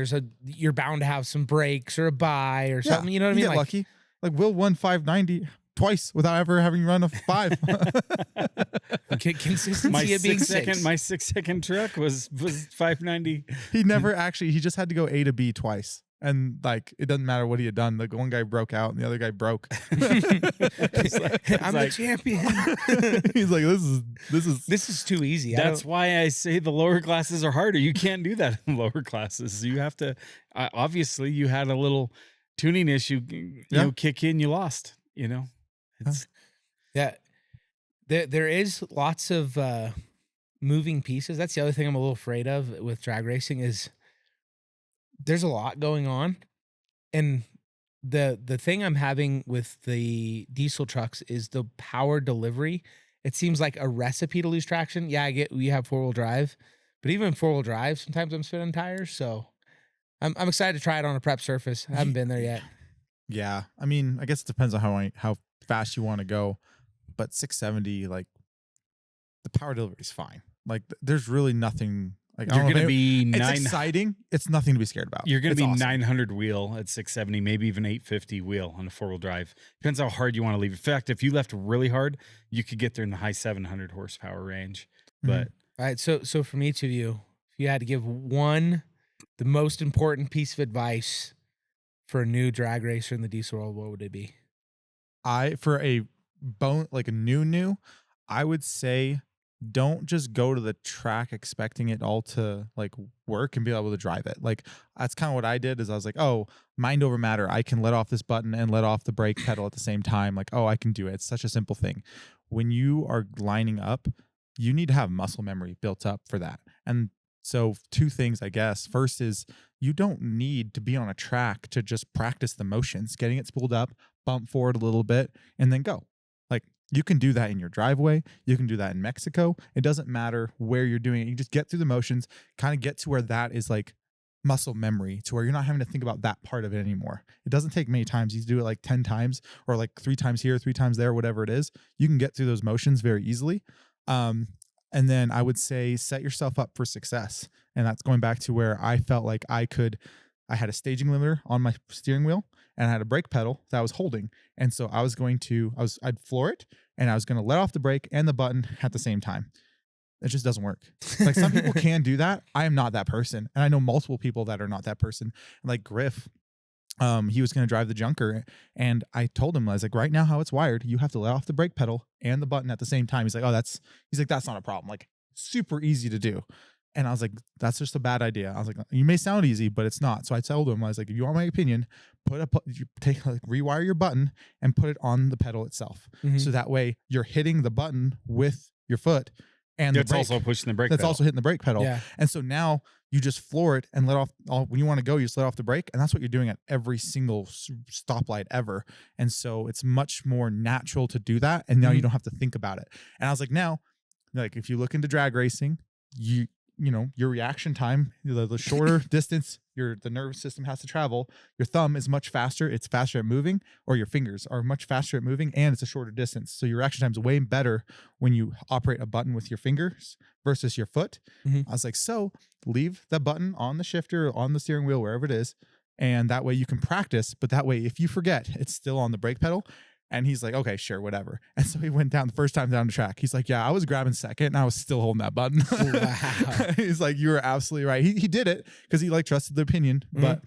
you're bound to have some breaks or a buy or something. You know what I mean? Get lucky. Like, Will won 590 twice without ever having run a 5. Consistency of being 6. My 6-second truck was 590. He just had to go A to B twice. And like, it doesn't matter what he had done. Like, one guy broke out and the other guy broke. I'm the champion. He's like, this is too easy. That's why I say the lower classes are harder. You can't do that in lower classes. You have to, obviously you had a little tuning issue, kick in, you lost, Yeah. There is lots of moving pieces. That's the other thing I'm a little afraid of with drag racing is there's a lot going on. And the thing I'm having with the diesel trucks is the power delivery. It seems like a recipe to lose traction. Yeah, I get we have 4-wheel drive, but even 4-wheel drive, sometimes I'm spinning tires. So I'm excited to try it on a prep surface. I haven't been there yet. Yeah. I mean, I guess it depends on how fast you want to go, but 670, like, the power delivery is fine. Like, there's really nothing. Like, you're going to be it's exciting. It's nothing to be scared about. You're going to be awesome. 900 wheel at 670, maybe even 850 wheel on a 4-wheel drive. Depends how hard you want to leave. In fact, if you left really hard, you could get there in the high 700 horsepower range. But all right, so from each of you, if you had to give the most important piece of advice for a new drag racer in the diesel world, what would it be? For a new, I would say, don't just go to the track expecting it all to like work and be able to drive it. Like, that's kind of what I did. Is I was like, oh, mind over matter. I can let off this button and let off the brake pedal at the same time. Like, oh, I can do it. It's such a simple thing. When you are lining up, you need to have muscle memory built up for that. And so 2 things, I guess. First is you don't need to be on a track to just practice the motions, getting it spooled up, bump forward a little bit, and then go. Like, You can do that in your driveway. You can do that in Mexico. It doesn't matter where you're doing it. You just get through the motions, kind of get to where that is like muscle memory, to where you're not having to think about that part of it anymore. It doesn't take many times. You do it like 10 times or like 3 times here, 3 times there, whatever it is. You can get through those motions very easily. And then I would say set yourself up for success. And that's going back to where I felt like I had a staging limiter on my steering wheel and I had a brake pedal that I was holding. And so I'd floor it and I was going to let off the brake and the button at the same time. It just doesn't work. Like some people can do that. I am not that person. And I know multiple people that are not that person. Like Griff, he was going to drive the junker and I told him, I was like, right now how it's wired, you have to let off the brake pedal and the button at the same time. He's like, that's not a problem. Like super easy to do. And I was like, that's just a bad idea. I was like, you may sound easy, but it's not. So I told him, I was like, if you want my opinion, rewire your button and put it on the pedal itself. Mm-hmm. So that way you're hitting the button with your foot and It's also pushing the brake That's pedal. also hitting the brake pedal. Yeah. And so now you just floor it and let off when you want to go, you just let off the brake. And that's what you're doing at every single stoplight ever. And so it's much more natural to do that. And now you don't have to think about it. And I was like, now, like if you look into drag racing, you know, your reaction time, the shorter distance the nervous system has to travel, your thumb is much faster. It's faster at moving, or your fingers are much faster at moving, and it's a shorter distance. So your reaction time is way better when you operate a button with your fingers versus your foot. Mm-hmm. I was like, so leave the button on the shifter, or on the steering wheel, wherever it is. And that way you can practice. But that way, if you forget, it's still on the brake pedal. And he's like, okay, sure, whatever. And so he went down the first time down the track. He's like, yeah, I was grabbing second and I was still holding that button. Wow. He's like, you were absolutely right. He did it because he like trusted the opinion, but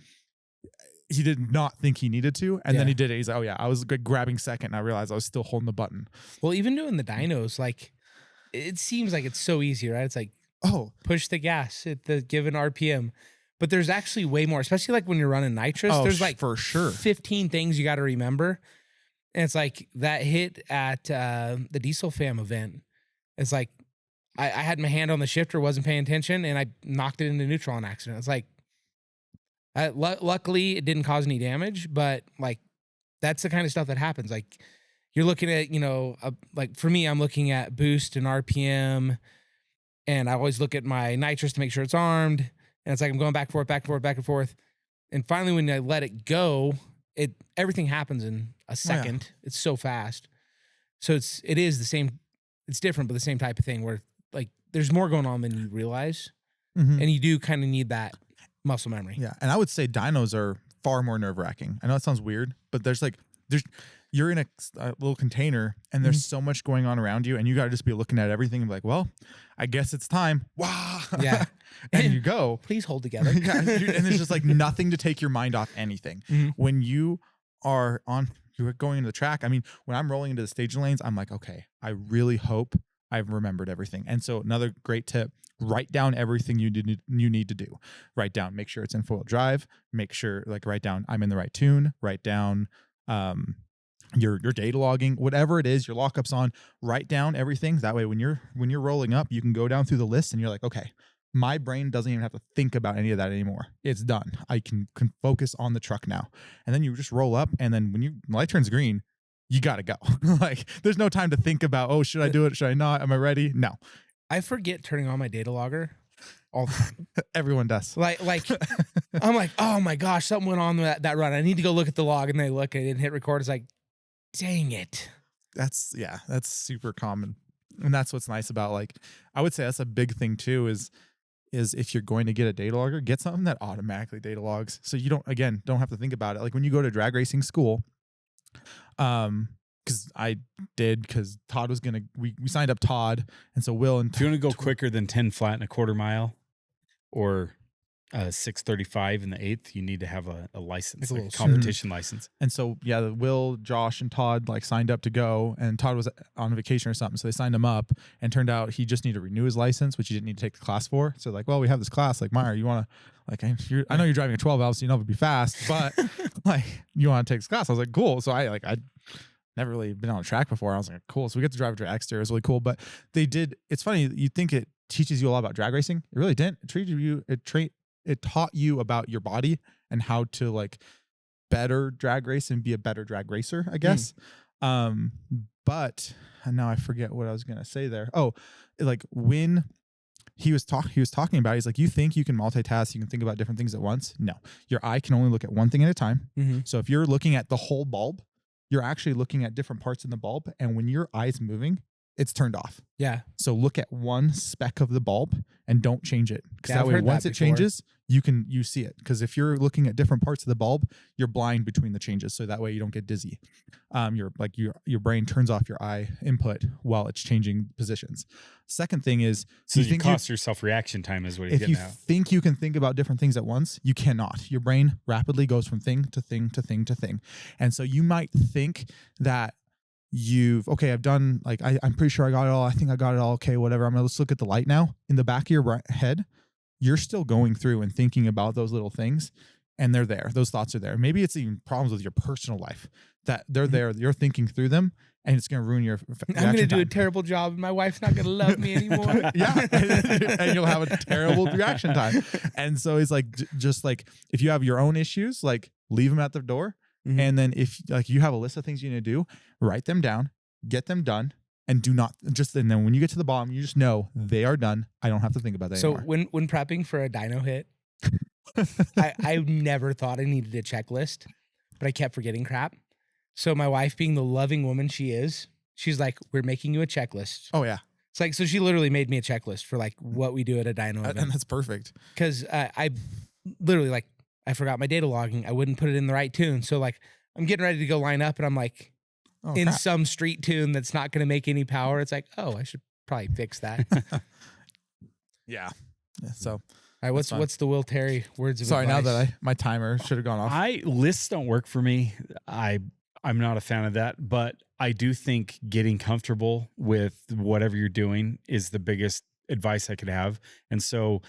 he did not think he needed to. And then he did it. He's like, oh yeah, I was grabbing second and I realized I was still holding the button. Well, even doing the dynos, like it seems like it's so easy, right? It's like, push the gas at the given RPM. But there's actually way more, especially like when you're running nitrous. There's like for sure 15 things you got to remember. And it's like that hit at the Diesel Fam event. It's like I had my hand on the shifter, wasn't paying attention, and I knocked it into neutral on accident. It's like, luckily it didn't cause any damage, but like that's the kind of stuff that happens. Like you're looking at, you know, like for me, I'm looking at boost and RPM, and I always look at my nitrous to make sure it's armed. And it's like I'm going back and forth, back and forth, back and forth. And finally, when I let it go, everything happens in a second. Yeah. It's so fast. So it is the same. It's different, but the same type of thing where like there's more going on than you realize. Mm-hmm. And you do kind of need that muscle memory. Yeah. And I would say dynos are far more nerve wracking. I know it sounds weird, but you're in a little container and there's so much going on around you and you got to just be looking at everything and be like, well, I guess it's time. Wow. Yeah. And you go, please hold together. Yeah, and there's just like nothing to take your mind off anything. Mm-hmm. When you're going into the track. I mean, when I'm rolling into the staging lanes, I'm like, okay, I really hope I've remembered everything. And so another great tip, write down everything you need to do. Write down, make sure it's in four-wheel drive, make sure write down I'm in the right tune, write down your data logging, whatever it is, your lockups on, write down everything. That way when you're rolling up, you can go down through the list and you're like, okay, my brain doesn't even have to think about any of that anymore. It's done. I can focus on the truck now. And then you just roll up, and then when the light turns green, you got to go. Like there's no time to think about, oh, should I do it? Should I not? Am I ready? No. I forget turning on my data logger all the time. Everyone does. Like I'm like, oh my gosh, something went on that run. I need to go look at the log, and they look and hit record. It's like, dang it. That's super common. And that's what's nice about I would say that's a big thing too is if you're going to get a data logger, get something that automatically data logs. So you don't have to think about it. Like when you go to drag racing school, because Todd was we signed up Todd, and so Will and if you want to go quicker than 10 flat and a quarter mile, or 635 in the 8th, you need to have a license, like a competition license. And so Will, Josh, and Todd signed up to go, and Todd was on vacation or something, so they signed him up, and turned out he just needed to renew his license, which he didn't need to take the class for. So well, we have this class, Myer, you want to I know you're driving a 12 valve, so you know it'll be fast, but you want to take this class? I was like, cool. So I'd never really been on a track before. I was like, cool. So we get to drive a dragster. It was really cool. But it's funny, you think it teaches you a lot about drag racing. It really didn't. It taught you about your body and how to better drag race and be a better drag racer, I guess. But now I forget what I was gonna say there. Oh, like when he was talking about, he's like, you think you can multitask, you can think about different things at once. No, your eye can only look at one thing at a time. Mm-hmm. So if you're looking at the whole bulb, you're actually looking at different parts in the bulb. And when your eye's moving, it's turned off. Yeah. So look at one speck of the bulb and don't change it. Because Yeah, that I've way, heard once that it before. changes, you see it. Because if you're looking at different parts of the bulb, you're blind between the changes. So that way you don't get dizzy. Your brain turns off your eye input while it's changing positions. Second thing is, So you cost yourself reaction time is what he's if you getting at. think you can think about different things at once, you cannot. Your brain rapidly goes from thing to thing to thing to thing. And so you might think that I've done, like, I'm pretty sure I got it all. I think I got it all. Okay, whatever. Let's look at the light now. In the back of your head, you're still going through and thinking about those little things, and they're there. Those thoughts are there. Maybe it's even problems with your personal life that they're there. You're thinking through them, and it's going to ruin your I'm going to do a terrible job, and my wife's not going to love me anymore. Yeah. And you'll have a terrible reaction time. And so it's like, just like, if you have your own issues, like, leave them at the door. Mhm. And then if, like, you have a list of things you need to do, write them down, get them done, and do not and then when you get to the bottom, you just know they are done. I don't have to think about that So anymore. when prepping for a dyno hit, I never thought I needed a checklist, but I kept forgetting crap. So my wife, being the loving woman she is, she's like, we're making you a checklist. Oh yeah. It's like, so she literally made me a checklist for like what we do at a dyno event. And that's perfect. Because I literally, like, I forgot my data logging. I wouldn't put it in the right tune. So like, I'm getting ready to go line up, and I'm like, in crap. some street tune that's not going to make any power. It's like, oh, I should probably fix that. All Yeah. So right, That's fine. what's the Will Terry words of sorry, advice? now that my timer should have gone off. Lists don't work for me. I'm not a fan of that, but I do think getting comfortable with whatever you're doing is the biggest advice I could have. And so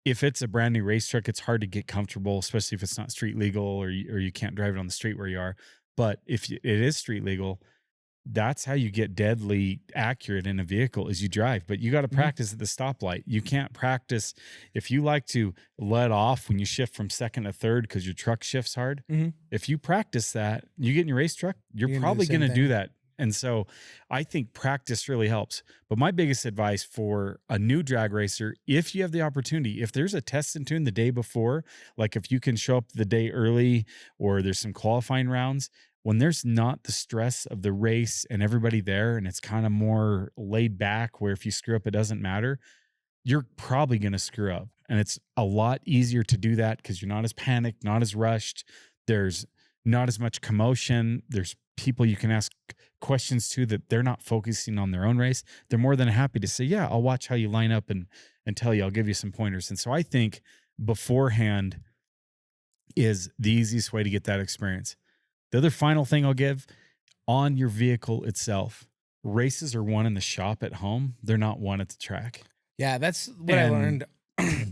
if it's a brand new race truck, it's hard to get comfortable, especially if it's not street legal or you can't drive it on the street where you are. But if it is street legal, that's how you get deadly accurate in a vehicle is you drive. But you got to practice at the stoplight. You can't practice if you like to let off when you shift from second to third because your truck shifts hard. Mhm. If you practice that, you get in your race truck, you're You're gonna do probably the same going to do thing. that. And so I think practice really helps. But my biggest advice for a new drag racer, if you have the opportunity, if there's a test and tune the day before, like if you can show up the day early or there's some qualifying rounds, when there's not the stress of the race and everybody there and it's kind of more laid back where if you screw up, it doesn't matter, you're probably going to screw up. And it's a lot easier to do that because you're not as panicked, not as rushed. There's not as much commotion. There's people you can ask questions to that they're not focusing on their own race. They're more than happy to say, yeah, I'll watch how you line up and tell you, I'll give you some pointers. And so I think beforehand is the easiest way to get that experience. The other final thing I'll give on your vehicle itself, races are won in the shop at home. They're not won at the track. Yeah, that's what I And- learned.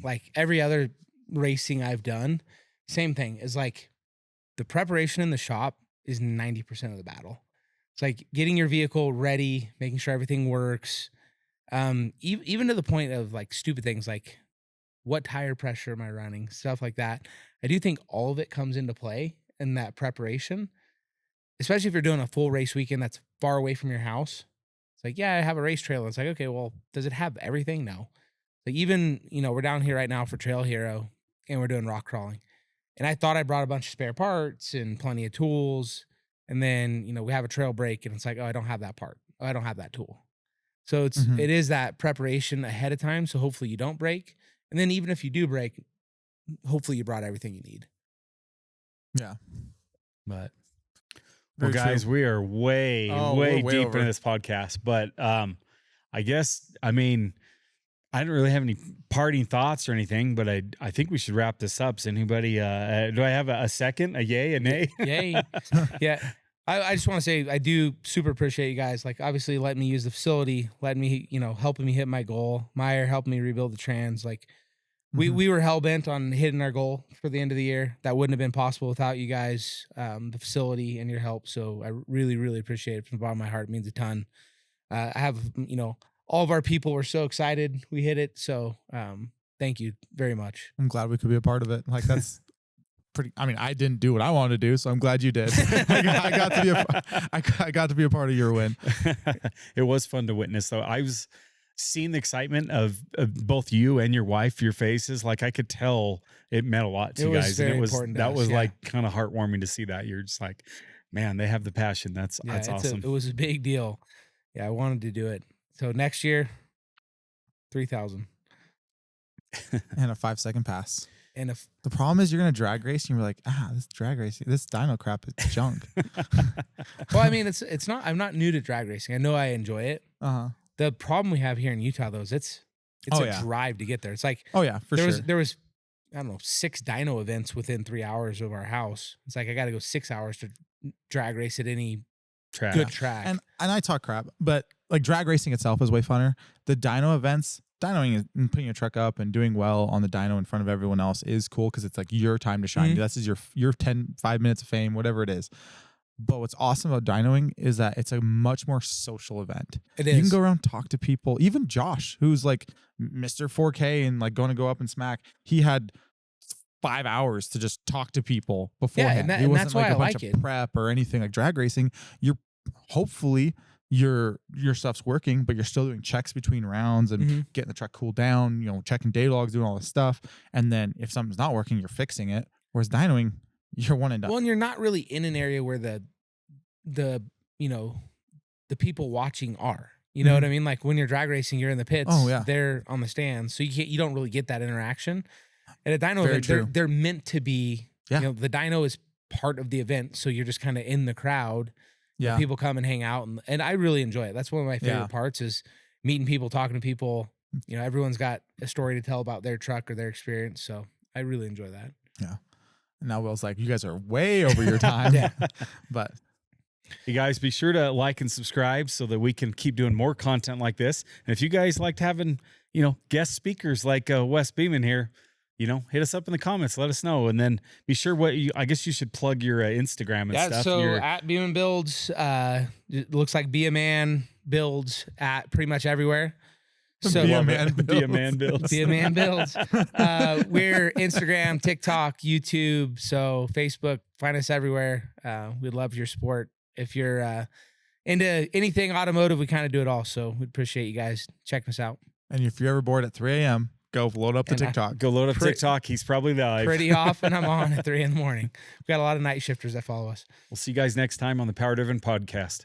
Like every other racing I've done, same thing is like the preparation in the shop is 90% of the battle. It's like getting your vehicle ready, making sure everything works. Even to the point of like stupid things like what tire pressure am I running, stuff like that. I do think all of it comes into play in that preparation, especially if you're doing a full race weekend that's far away from your house. It's like, yeah, I have a race trailer. It's like, okay, well, does it have everything? No. Like even, we're down here right now for Trail Hero and we're doing rock crawling. And I thought I brought a bunch of spare parts and plenty of tools. And then, we have a trail break and it's like, oh, I don't have that part. Oh, I don't have that tool. So it is that preparation ahead of time. So hopefully you don't break. And then even if you do break, hopefully you brought everything you need. Yeah. But Very well, guys, true. we are way we're way deep over. into this podcast. But I guess, I don't really have any parting thoughts or anything, but I think we should wrap this up. So anybody, do I have a second, a yay, a nay? Yay. Yeah. I just want to say, I do super appreciate you guys. Like obviously letting me use the facility, letting me, helping me hit my goal. Myer helping me rebuild the trans. Like we were hell bent on hitting our goal for the end of the year. That wouldn't have been possible without you guys, the facility and your help. So I really, really appreciate it from the bottom of my heart. It means a ton. I have, all of our people were so excited we hit it. So thank you very much. I'm glad we could be a part of it. Like that's I didn't do what I wanted to do, so I'm glad you did. I got to be a part of your win. It was fun to witness, though. I was seeing the excitement of both you and your wife, your faces. Like, I could tell it meant a lot to you guys. Very And it was, important to that us, was yeah. like kind of heartwarming to see that. You're just like, man, they have the passion. That's awesome. It was a big deal. Yeah, I wanted to do it. So next year, 3,000. And a 5-second pass. And if The problem is you're going to drag race and you're like, this drag racing, this dyno crap is junk. well, I mean, it's not. I'm not new to drag racing. I know I enjoy it. Uh-huh. The problem we have here in Utah, though, is it's a drive to get there. It's like Oh, yeah, for sure. there was I don't know 6 dyno events within 3 hours of our house. It's like I got to go 6 hours to drag race at any good track. And I talk crap, but like drag racing itself is way funner. The dyno events, dynoing and putting your truck up and doing well on the dyno in front of everyone else is cool because it's like your time to shine. Mhm. This is your 5 minutes of fame, whatever it is. But what's awesome about dynoing is that it's a much more social event. It You is. can go around, talk to people. Even Josh, who's like Mr. 4K and like going to go up and smack, he had 5 hours to just talk to people beforehand. and it wasn't that's like why a I bunch like of it. prep or anything like drag racing. You're hopefully your stuff's working, but you're still doing checks between rounds and Mhm. getting the truck cooled down, checking data logs, doing all this stuff. And then if something's not working, you're fixing it. Whereas dynoing, you're one and done. Well, and you're not really in an area where the people watching are. You know Mhm. what I mean? Like when you're drag racing, you're in the pits. Oh, yeah. They're on the stands, so you don't really get that interaction. At a dyno Very event, true. they're meant to be. Yeah. The dyno is part of the event, so you're just kind of in the crowd. Yeah. People come and hang out, and I really enjoy it. That's one of my favorite Yeah. parts is meeting people, talking to people. Everyone's got a story to tell about their truck or their experience, so I really enjoy that. And now Will's like, you guys are way over your time. Yeah. But You guys be sure to like and subscribe so that we can keep doing more content like this. And if you guys liked having, guest speakers like Wes Beaman here, hit us up in the comments. Let us know. And then be sure I guess you should plug your Instagram and stuff. So at Beaman Builds, it looks like Be a Man Builds at pretty much everywhere. So Be a Man Be a Man builds. Be a Man Builds. We're Instagram, TikTok, YouTube, so Facebook. Find us everywhere. We'd love your support. If you're into anything automotive, we kind of do it all. So we'd appreciate you guys checking us out. and if you're ever bored at 3 a.m., go load up the And TikTok. Go load up Pre- TikTok. He's probably live. Pretty often I'm on at 3 a.m. We've got a lot of night shifters that follow us. We'll see you guys next time on the Power Driven Podcast.